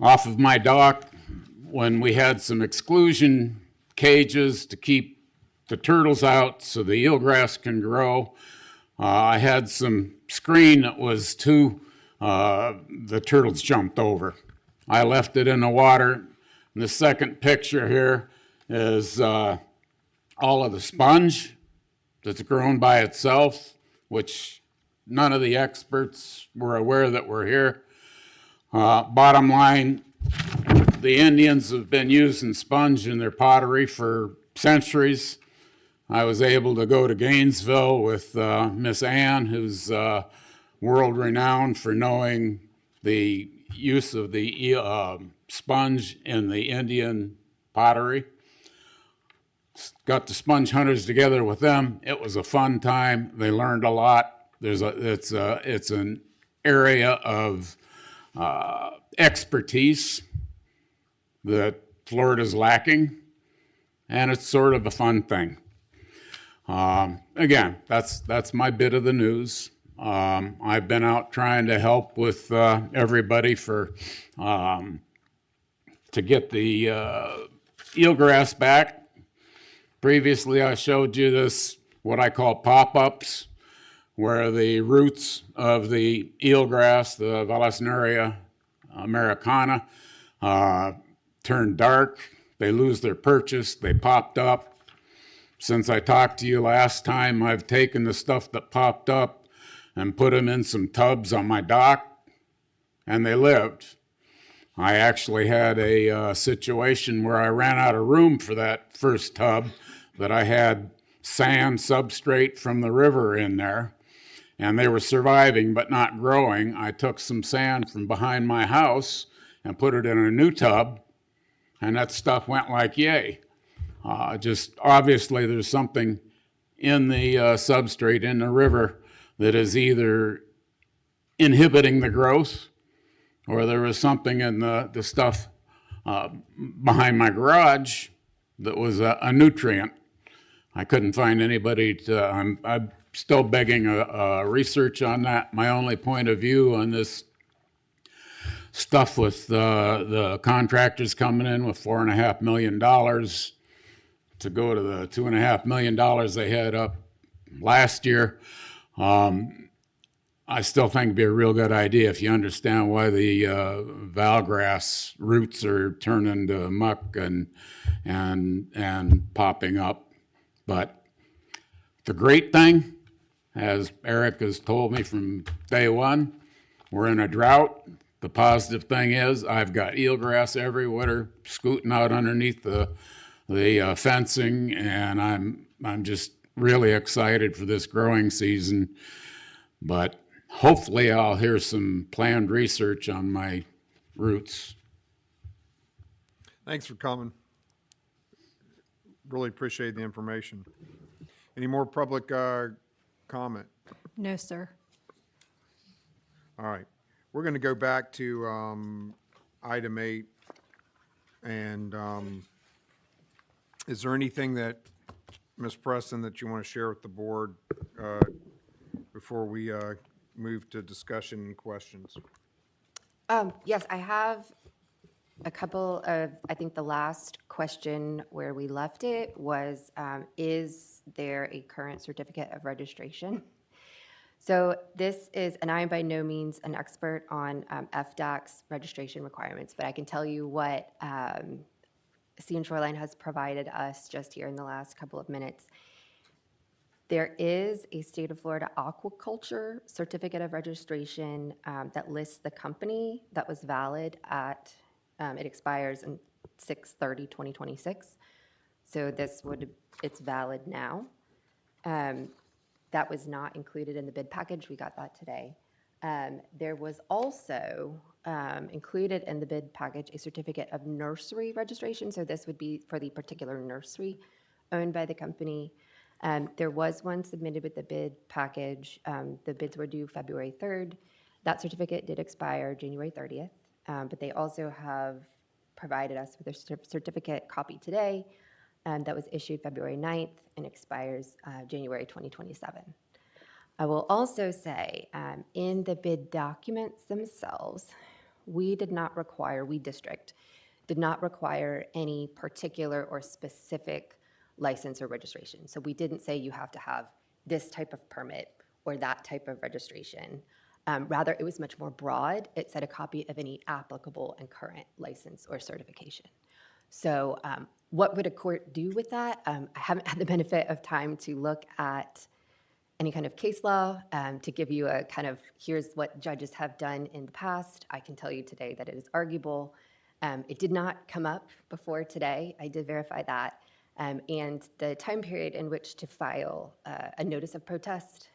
Off of my dock, when we had some exclusion cages to keep the turtles out so the eelgrass can grow, I had some screen that was the turtles jumped over. I left it in the water. And the second picture here is all of the sponge that's grown by itself, which none of the experts were aware that were here. Bottom line, the Indians have been using sponge in their pottery for centuries. I was able to go to Gainesville with Miss Ann, who's world-renowned for knowing the use of the sponge in the Indian pottery. Got the sponge hunters together with them. It was a fun time. They learned a lot. It's an area of expertise that Florida's lacking, and it's sort of a fun thing. Again, that's my bit of the news. I've been out trying to help with everybody to get the eelgrass back. Previously, I showed you this, what I call pop-ups, where the roots of the eelgrass, the Vallisneria americana, turn dark. They lose their purchase. They popped up. Since I talked to you last time, I've taken the stuff that popped up and put them in some tubs on my dock, and they lived. I actually had a situation where I ran out of room for that first tub, that I had sand substrate from the river in there, and they were surviving but not growing. I took some sand from behind my house and put it in a new tub, and that stuff went like yay. Just obviously there's something in the substrate in the river that is either inhibiting the growth, or there was something in the stuff behind my garage that was a nutrient. I couldn't find anybody to, I'm still begging research on that. My only point of view on this stuff with the contractors coming in with $4.5 million to go to the $2.5 million they had up last year, I still think it'd be a real good idea if you understand why the valgrass roots are turning to muck and popping up. But the great thing, as Eric has told me from day one, we're in a drought. The positive thing is I've got eelgrass every winter scooting out underneath the fencing, and I'm just really excited for this growing season. But hopefully I'll hear some planned research on my roots. Thanks for coming. Really appreciate the information. Any more public comment? No, sir. All right. We're going to go back to item 8. And is there anything that, Ms. Preston, that you want to share with the board before we move to discussion and questions? Yes, I have a couple of, I think the last question where we left it was, is there a current certificate of registration? So this is, and I am by no means an expert on FDOC's registration requirements, but I can tell you what Sea and Shoreline has provided us just here in the last couple of minutes. There is a State of Florida Aquaculture Certificate of Registration that lists the company that was valid at, it expires in 6/30/2026. So it's valid now. That was not included in the bid package. We got that today. There was also included in the bid package a certificate of nursery registration. So this would be for the particular nursery owned by the company. There was one submitted with the bid package. The bids were due February 3rd. That certificate did expire January 30th, but they also have provided us with a certificate copy today that was issued February 9th and expires January 2027. I will also say, in the bid documents themselves, we district, did not require any particular or specific license or registration. So we didn't say you have to have this type of permit or that type of registration. Rather, it was much more broad. It said a copy of any applicable and current license or certification. So what would a court do with that? I haven't had the benefit of time to look at any kind of case law to give you a kind of, here's what judges have done in the past. I can tell you today that it is arguable. It did not come up before today. I did verify that. And the time period in which to file a notice of protest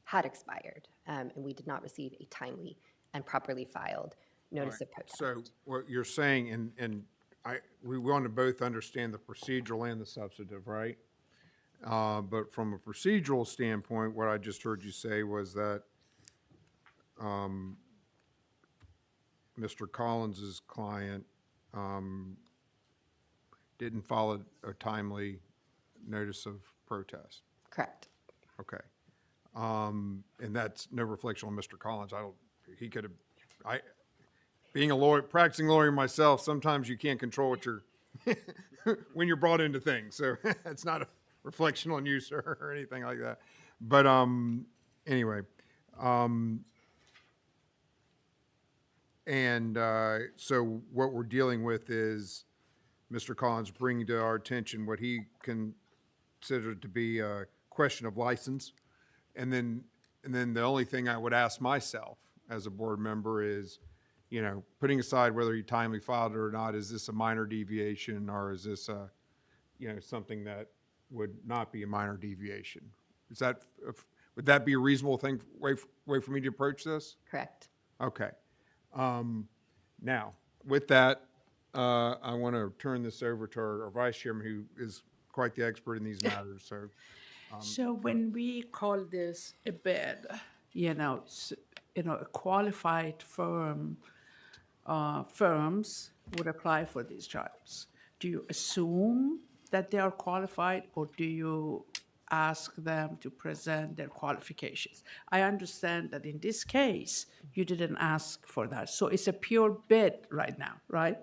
had expired, and we did not receive a timely and properly filed notice of protest. So what you're saying, and we want to both understand the procedural and the substantive, right? But from a procedural standpoint, what I just heard you say was that Mr. Collins's client didn't file a timely notice of protest. Correct. Okay. And that's no reflection on Mr. Collins. He could have, being a lawyer, practicing lawyer myself, sometimes you can't control what you're, when you're brought into things. So it's not a reflection on you, sir, or anything like that. But anyway, so what we're dealing with is Mr. Collins bringing to our attention what he considered to be a question of license. And then the only thing I would ask myself as a board member is, you know, putting aside whether he timely filed it or not, is this a minor deviation or is this a, you know, something that would not be a minor deviation? Would that be a reasonable way for me to approach this? Correct. Okay. Now, with that, I want to turn this over to our vice chairman, who is quite the expert in these matters. So when we call this a bid, a qualified firms would apply for these jobs. Do you assume that they are qualified, or do you ask them to present their qualifications? I understand that in this case, you didn't ask for that. So it's a pure bid right now, right?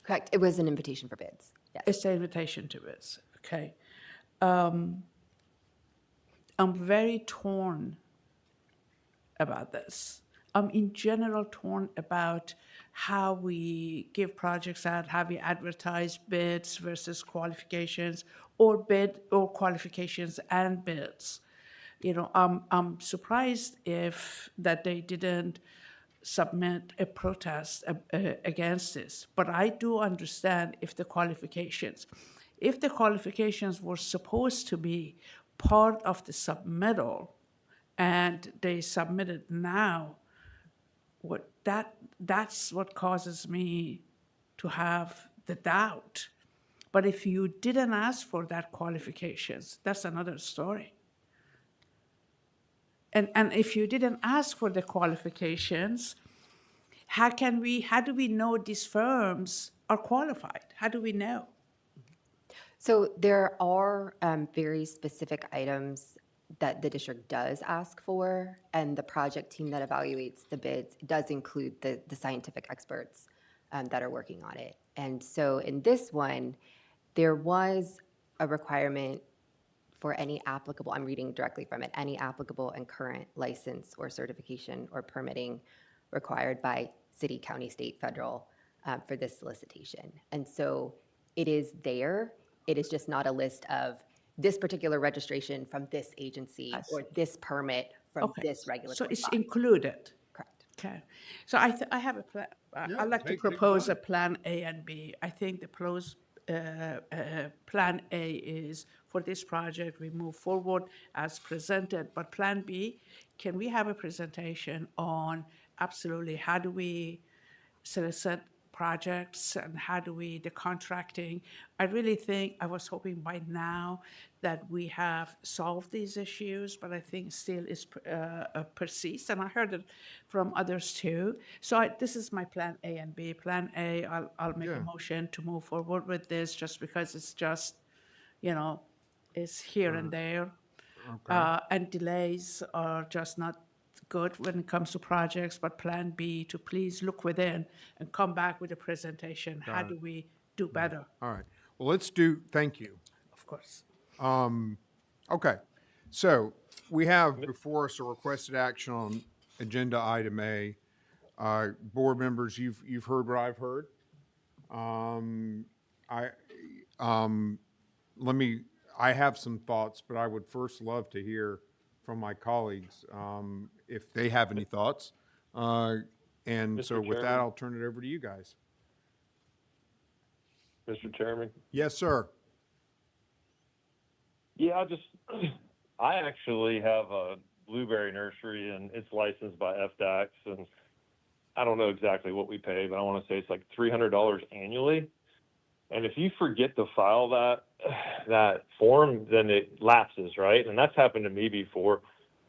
Correct. It was an invitation for bids. Yes. It's an invitation to bids. Okay. I'm very torn about this. I'm in general torn about how we give projects out, how we advertise bids versus qualifications, or bid or qualifications and bids. I'm surprised that they didn't submit a protest against this. But I do understand if the qualifications were supposed to be part of the submittal and they submitted now, that's what causes me to have the doubt. But if you didn't ask for that qualifications, that's another story. And if you didn't ask for the qualifications, how do we know these firms are qualified? How do we know? So there are very specific items that the district does ask for, and the project team that evaluates the bids does include the scientific experts that are working on it. And so in this one, there was a requirement for any applicable, I'm reading directly from it, any applicable and current license or certification or permitting required by city, county, state, federal for this solicitation. And so it is there. It is just not a list of this particular registration from this agency or this permit from this regulatory So it's body. included. Correct. Okay. So I have a plan. I'd like to propose a plan A and B. I think the Plan A is for this project, we move forward as presented, but Plan B, can we have a presentation on absolutely how do we solicit projects and how do we, the contracting? I really think, I was hoping by now that we have solved these issues, but I think still is persist, and I heard it from others too. So this is my Plan A and B. Plan A, I'll make a motion to move forward with this just because it's just, it's here and there. And delays are just not good when it comes to projects, but Plan B, to please look within and come back with a presentation. How do we do better? All right. Well, thank you. Of course. Okay. So we have before us a requested action on agenda item A. Board members, you've heard what I've heard. I have some thoughts, but I would first love to hear from my colleagues if they have any thoughts. And so with that, I'll turn it over to you guys. Mr. Chairman? Yes, sir. Yeah, I actually have a blueberry nursery and it's licensed by FDAX, and I don't know exactly what we pay, but I want to say it's like $300 annually. And if you forget to file that form, then it lapses, right? And that's happened to me before.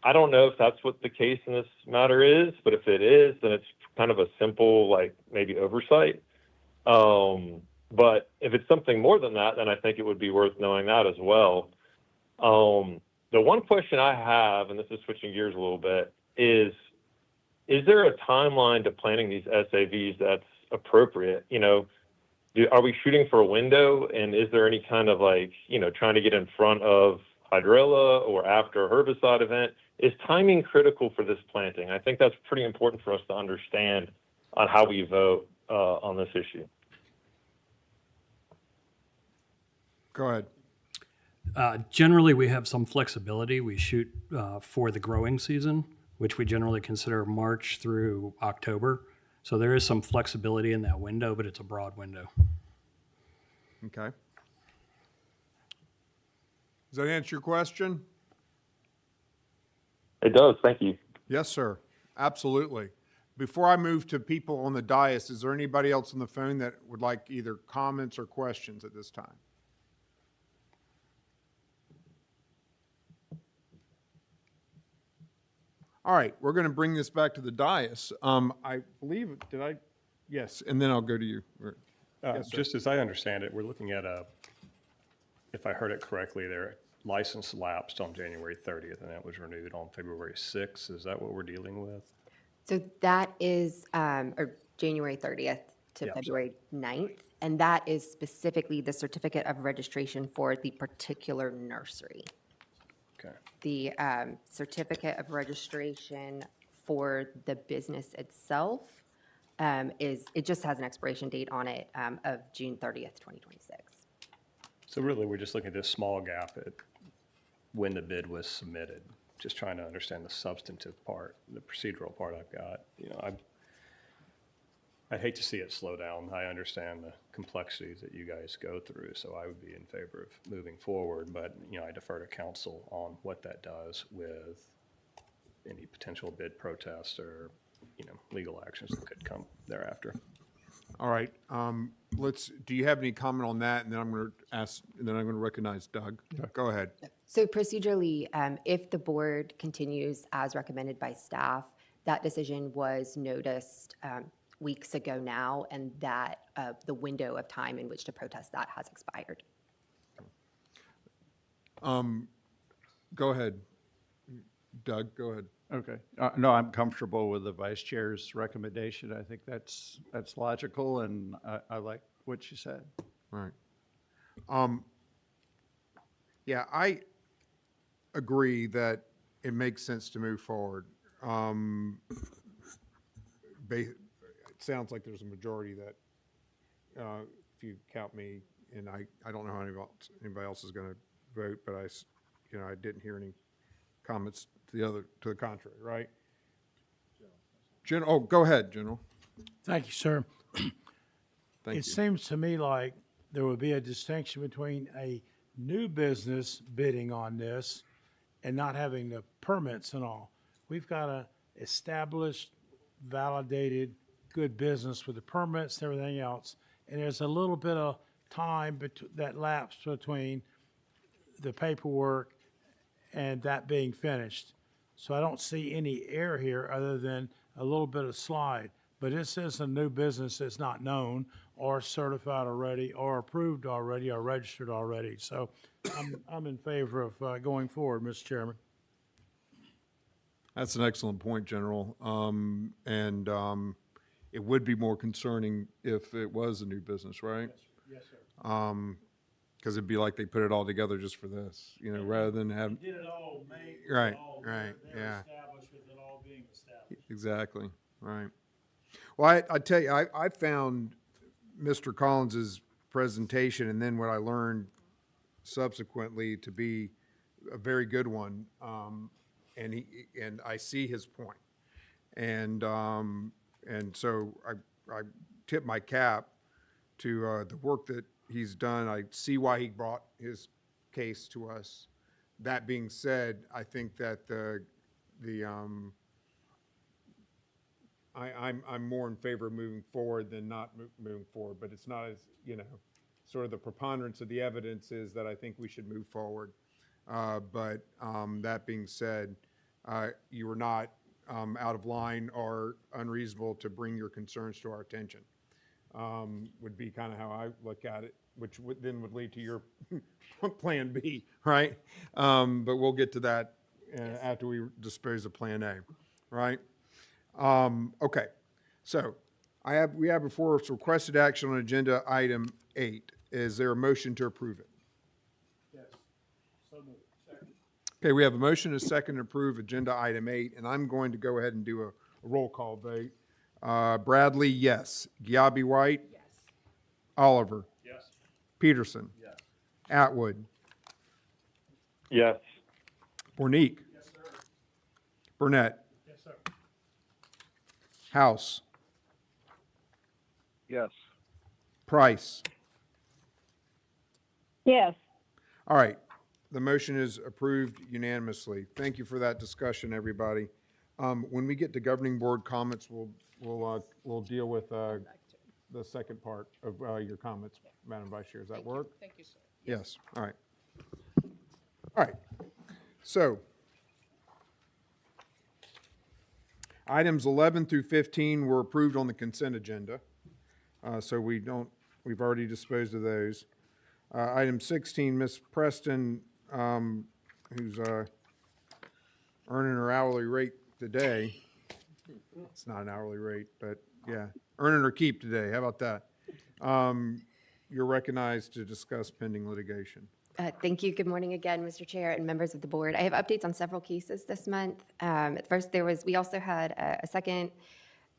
I don't know if that's what the case in this matter is, but if it is, then it's kind of a simple, like maybe oversight. But if it's something more than that, then I think it would be worth knowing that as well. The one question I have, and this is switching gears a little bit, is there a timeline to planning these SAVs that's appropriate? Are we shooting for a window, and is there any kind of trying to get in front of hydrilla or after a herbicide event? Is timing critical for this planting? I think that's pretty important for us to understand on how we vote on this issue. Go ahead. Generally, we have some flexibility. We shoot for the growing season, which we generally consider March through October. So there is some flexibility in that window, but it's a broad window. Okay. Does that answer your question? It does. Thank you. Yes, sir. Absolutely. Before I move to people on the dais, is there anybody else on the phone that would like either comments or questions at this time? All right, we're going to bring this back to the dais. I believe, yes, and then I'll go to you. Yes, sir. Just as I understand it, we're looking at if I heard it correctly, their license lapsed on January 30th and it was renewed on February 6th. Is that what we're dealing with? So that is January 30th to February 9th, and that is specifically the certificate of registration for the particular nursery. Okay. The certificate of registration for the business itself it just has an expiration date on it of June 30th, 2026. So really, we're just looking at this small gap at when the bid was submitted, just trying to understand the substantive part, the procedural part I've got. I'd hate to see it slow down. I understand the complexities that you guys go through, so I would be in favor of moving forward, but, I defer to council on what that does with any potential bid protest or, legal actions that could come thereafter. All right. Do you have any comment on that? And then I'm going to ask, and then I'm going to recognize Doug. Go ahead. So procedurally, if the board continues as recommended by staff, that decision was noticed weeks ago now, and that the window of time in which to protest that has expired. Go ahead. Doug, go ahead. Okay. No, I'm comfortable with the vice chair's recommendation. I think that's logical, and I like what you said. Right. Yeah, I agree that it makes sense to move forward. It sounds like there's a majority that, if you count me, and I don't know how anybody else is going to vote, but I didn't hear any comments to the contrary, right? Go ahead, General. Thank you, sir. Thank you. It seems to me like there would be a distinction between a new business bidding on this and not having the permits and all. We've got a established, validated, good business with the permits and everything else. And there's a little bit of time that lapsed between the paperwork and that being finished. So I don't see any error here other than a little bit of slide. But this is a new business that's not known or certified already or approved already or registered already. So I'm in favor of going forward, Mr. Chairman. That's an excellent point, General. It would be more concerning if it was a new business, right? Yes, sir. Because it'd be like they put it all together just for this, rather than have. Did it all made. Right, yeah. Established with it all being established. Exactly, right. Well, I tell you, I found Mr. Collins's presentation and then what I learned subsequently to be a very good one. And I see his point. And so I tip my cap to the work that he's done. I see why he brought his case to us. That being said, I think that I'm more in favor of moving forward than not moving forward, but it's not as, sort of the preponderance of the evidence is that I think we should move forward. But that being said, you were not out of line or unreasonable to bring your concerns to our attention. Would be kind of how I look at it, which then would lead to your plan B, right? But we'll get to that after we dispose of plan A, right? Okay, so we have before us requested action on agenda item 8. Is there a motion to approve it? Yes. So moved. Second. Okay, we have a motion and a second to approve agenda item 8, and I'm going to go ahead and do a roll call vote. Bradley, yes. Giabi White? Yes. Oliver? Yes. Peterson? Yes. Atwood? Yes. Bornique? Yes, sir. Burnett? Yes, sir. House? Yes. Price? Yes. All right, the motion is approved unanimously. Thank you for that discussion, everybody. When we get to governing board comments, we'll deal with the second part of your comments, Madam Vice Chair. Does that work? Thank you, sir. Yes, all right. All right, so items 11 through 15 were approved on the consent agenda. So we've already disposed of those. Item 16, Ms. Preston, who's earning her hourly rate today. It's not an hourly rate, but yeah, earning her keep today. How about that? You're recognized to discuss pending litigation. Thank you. Good morning again, Mr. Chair and members of the board. I have updates on several cases this month. First, we also had a second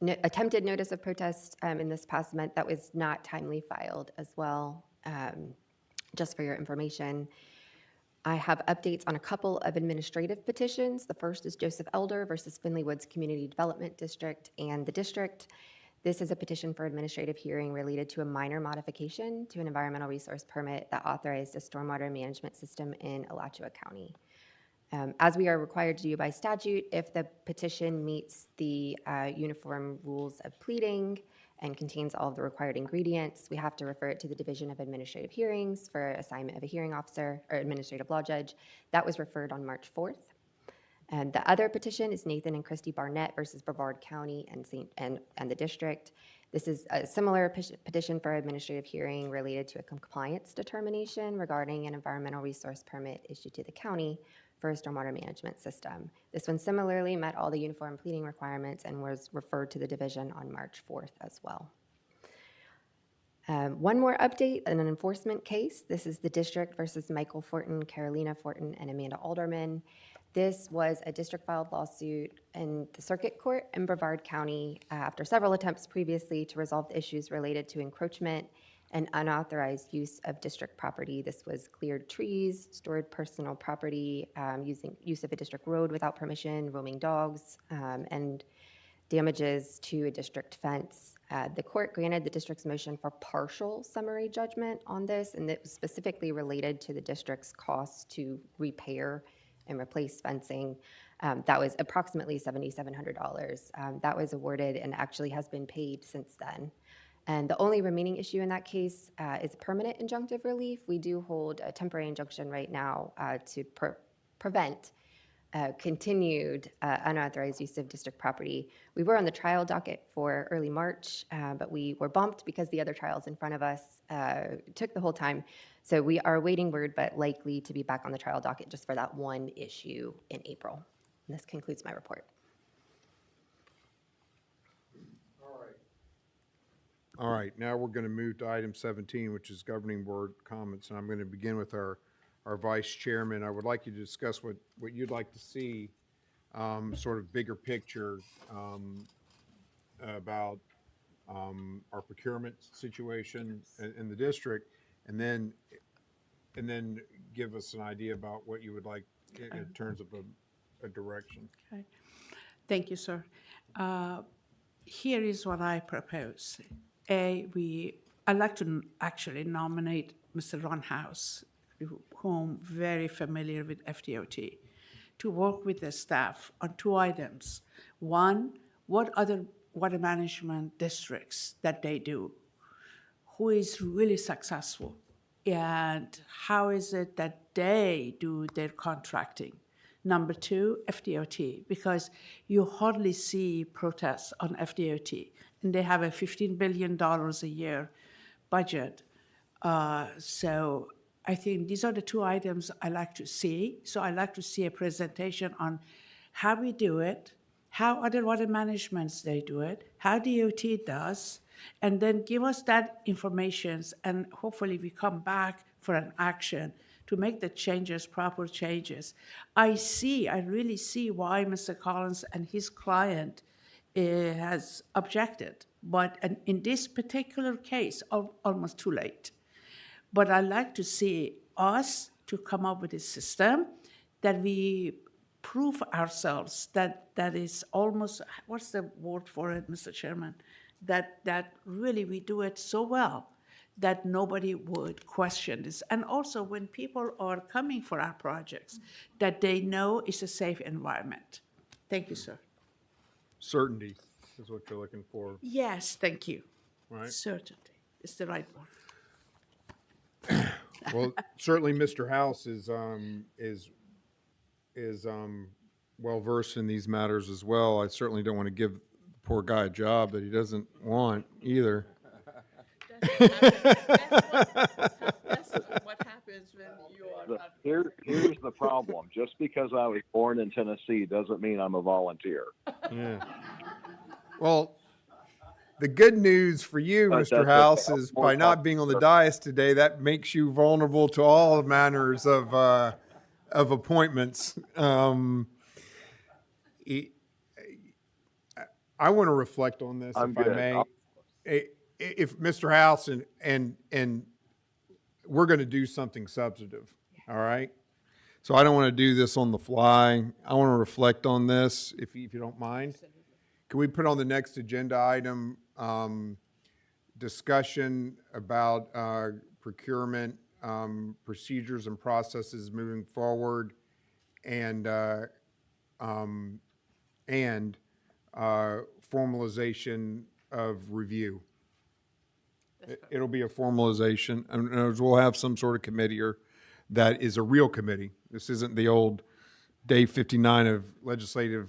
attempted notice of protest in this past month that was not timely filed as well. Just for your information, I have updates on a couple of administrative petitions. The first is Joseph Elder versus Finley Woods Community Development District and the district. This is a petition for administrative hearing related to a minor modification to an environmental resource permit that authorized a stormwater management system in Alachua County. As we are required to do by statute, if the petition meets the uniform rules of pleading and contains all of the required ingredients, we have to refer it to the Division of Administrative Hearings for assignment of a hearing officer or administrative law judge. That was referred on March 4th. And the other petition is Nathan and Christy Barnett versus Brevard County and the district. This is a similar petition for administrative hearing related to a compliance determination regarding an environmental resource permit issued to the county for a stormwater management system. This one similarly met all the uniform pleading requirements and was referred to the division on March 4th as well. One more update in an enforcement case. This is the district versus Michael Fortin, Carolina Fortin, and Amanda Alderman. This was a district-filed lawsuit in the circuit court in Brevard County after several attempts previously to resolve the issues related to encroachment and unauthorized use of district property. This was cleared trees, stored personal property, use of a district road without permission, roaming dogs, and damages to a district fence. The court granted the district's motion for partial summary judgment on this, and it was specifically related to the district's costs to repair and replace fencing. That was approximately $7,700. That was awarded and actually has been paid since then. And the only remaining issue in that case is permanent injunctive relief. We do hold a temporary injunction right now to prevent continued unauthorized use of district property. We were on the trial docket for early March, but we were bumped because the other trials in front of us took the whole time. So we are awaiting word, but likely to be back on the trial docket just for that one issue in April. And this concludes my report. All right, now we're going to move to item 17, which is governing board comments, and I'm going to begin with our vice chairman. I would like you to discuss what you'd like to see, sort of bigger picture about our procurement situation in the district, and then give us an idea about what you would like in terms of a direction. Okay. Thank you, sir. Here is what I propose. I'd like to actually nominate Mr. Ron House, whom very familiar with FDOT, to work with the staff on two items. One, what other water management districts that they do, who is really successful, and how is it that they do their contracting. Number two, FDOT, because you hardly see protests on FDOT, and they have a $15 billion a year budget. So I think these are the two items I like to see. So I like to see a presentation on how we do it, how other water managements they do it, how DOT does, and then give us that information, and hopefully we come back for an action to make the changes, proper changes. I really see why Mr. Collins and his client has objected, but in this particular case, almost too late. But I'd like to see us to come up with a system that we prove ourselves that is almost, what's the word for it, Mr. Chairman? That really we do it so well that nobody would question this. And also when people are coming for our projects, that they know it's a safe environment. Thank you, sir. Certainty is what you're looking for. Yes, thank you. Right. Certainty is the right one. Well, certainly Mr. House is well versed in these matters as well. I certainly don't want to give the poor guy a job that he doesn't want either. That's what happens when you are not. Here's the problem. Just because I was born in Tennessee doesn't mean I'm a volunteer. Yeah. Well, the good news for you, Mr. House, is by not being on the dais today, that makes you vulnerable to all manners of appointments. I want to reflect on this, if I may. If Mr. House and we're going to do something substantive, all right? So I don't want to do this on the fly. I want to reflect on this, if you don't mind. Can we put on the next agenda item discussion about procurement procedures and processes moving forward, and formalization of review? It'll be a formalization, and we'll have some sort of committee that is a real committee. This isn't the old day 59 of legislative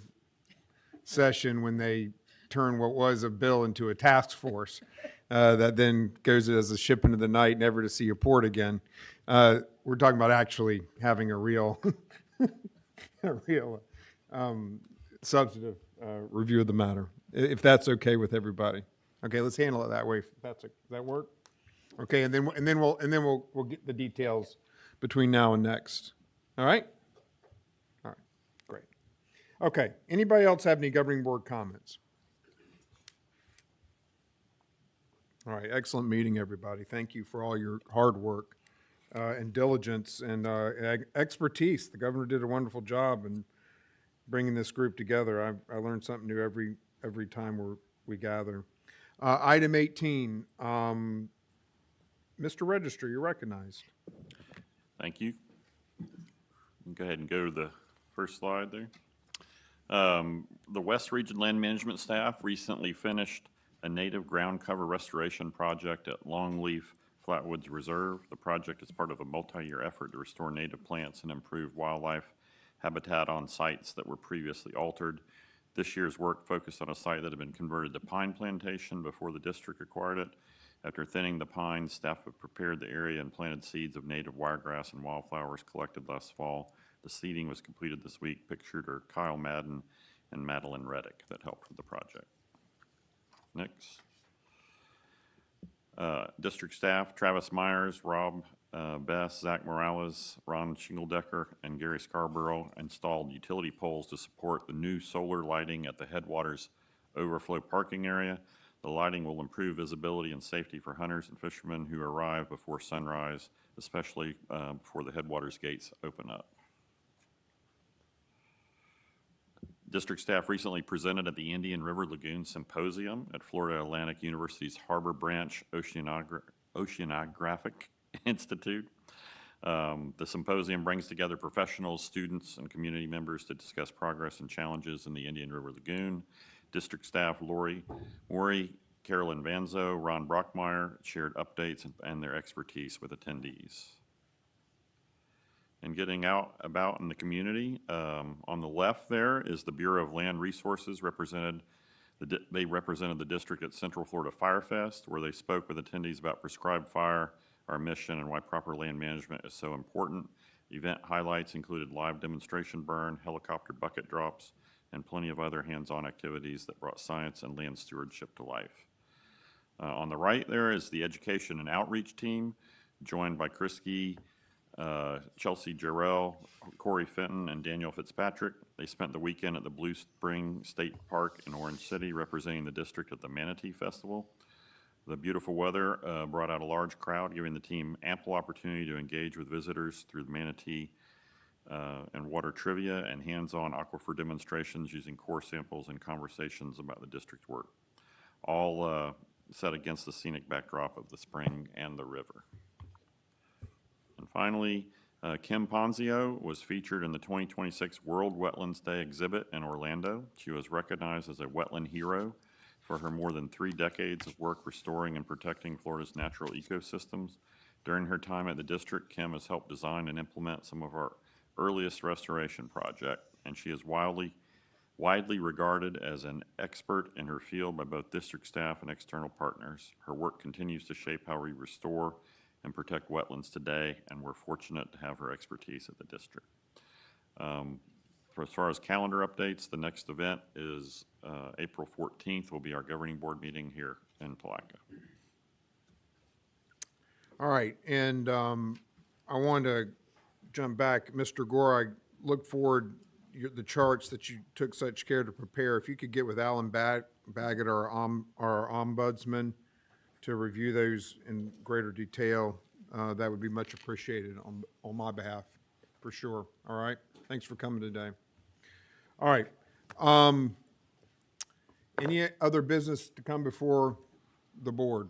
session when they turn what was a bill into a task force that then goes as a ship into the night, never to see a port again. We're talking about actually having a real, substantive review of the matter, if that's okay with everybody. Okay, let's handle it that way. Does that work? Okay, and then we'll get the details between now and next. All right? All right, great. Okay, anybody else have any governing board comments? All right, excellent meeting, everybody. Thank you for all your hard work and diligence and expertise. The governor did a wonderful job in bringing this group together. I learned something new every time we gather. Item 18, Mr. Registrar, you're recognized. Thank you. Go ahead and go to the first slide there. The West Region Land Management staff recently finished a native ground cover restoration project at Longleaf Flatwoods Reserve. The project is part of a multi-year effort to restore native plants and improve wildlife habitat on sites that were previously altered. This year's work focused on a site that had been converted to pine plantation before the district acquired it. After thinning the pines, staff have prepared the area and planted seeds of native wiregrass and wildflowers collected last fall. The seeding was completed this week. Pictured are Kyle Madden and Madeline Reddick that helped with the project. Next. District staff, Travis Myers, Rob Bess, Zach Morales, Ron Shingledecker, and Gary Scarborough installed utility poles to support the new solar lighting at the Headwaters overflow parking area. The lighting will improve visibility and safety for hunters and fishermen who arrive before sunrise, especially before the Headwaters gates open up. District staff recently presented at the Indian River Lagoon Symposium at Florida Atlantic University's Harbor Branch Oceanographic Institute. The symposium brings together professionals, students, and community members to discuss progress and challenges in the Indian River Lagoon. District staff Lori Maury, Carolyn Vanzo, Ron Brockmeyer shared updates and their expertise with attendees. And getting out about in the community, on the left there is the Bureau of Land Resources they represented the district at Central Florida Fire Fest, where they spoke with attendees about prescribed fire, our mission, and why proper land management is so important. Event highlights included live demonstration burn, helicopter bucket drops, and plenty of other hands-on activities that brought science and land stewardship to life. On the right there is the education and outreach team, joined by Chris Gee, Chelsea Jarrell, Corey Fenton, and Daniel Fitzpatrick. They spent the weekend at the Blue Spring State Park in Orange City, representing the district at the Manatee Festival. The beautiful weather brought out a large crowd, giving the team ample opportunity to engage with visitors through the Manatee and water trivia and hands-on aquifer demonstrations using core samples and conversations about the district's work, all set against the scenic backdrop of the spring and the river. And finally, Kim Ponzio was featured in the 2026 World Wetlands Day exhibit in Orlando. She was recognized as a wetland hero for her more than 3 decades of work restoring and protecting Florida's natural ecosystems. During her time at the district, Kim has helped design and implement some of our earliest restoration projects, and she is widely regarded as an expert in her field by both district staff and external partners. Her work continues to shape how we restore and protect wetlands today, and we're fortunate to have her expertise at the district. For as far as calendar updates, the next event is April 14th will be our governing board meeting here in Palatka. All right, and I wanted to jump back. Mr. Gore, I look forward the charts that you took such care to prepare. If you could get with Alan Baggett, our ombudsman, to review those in greater detail, that would be much appreciated on my behalf, for sure. All right, thanks for coming today. All right, any other business to come before the board?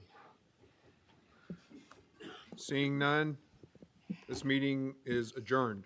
Seeing none, this meeting is adjourned.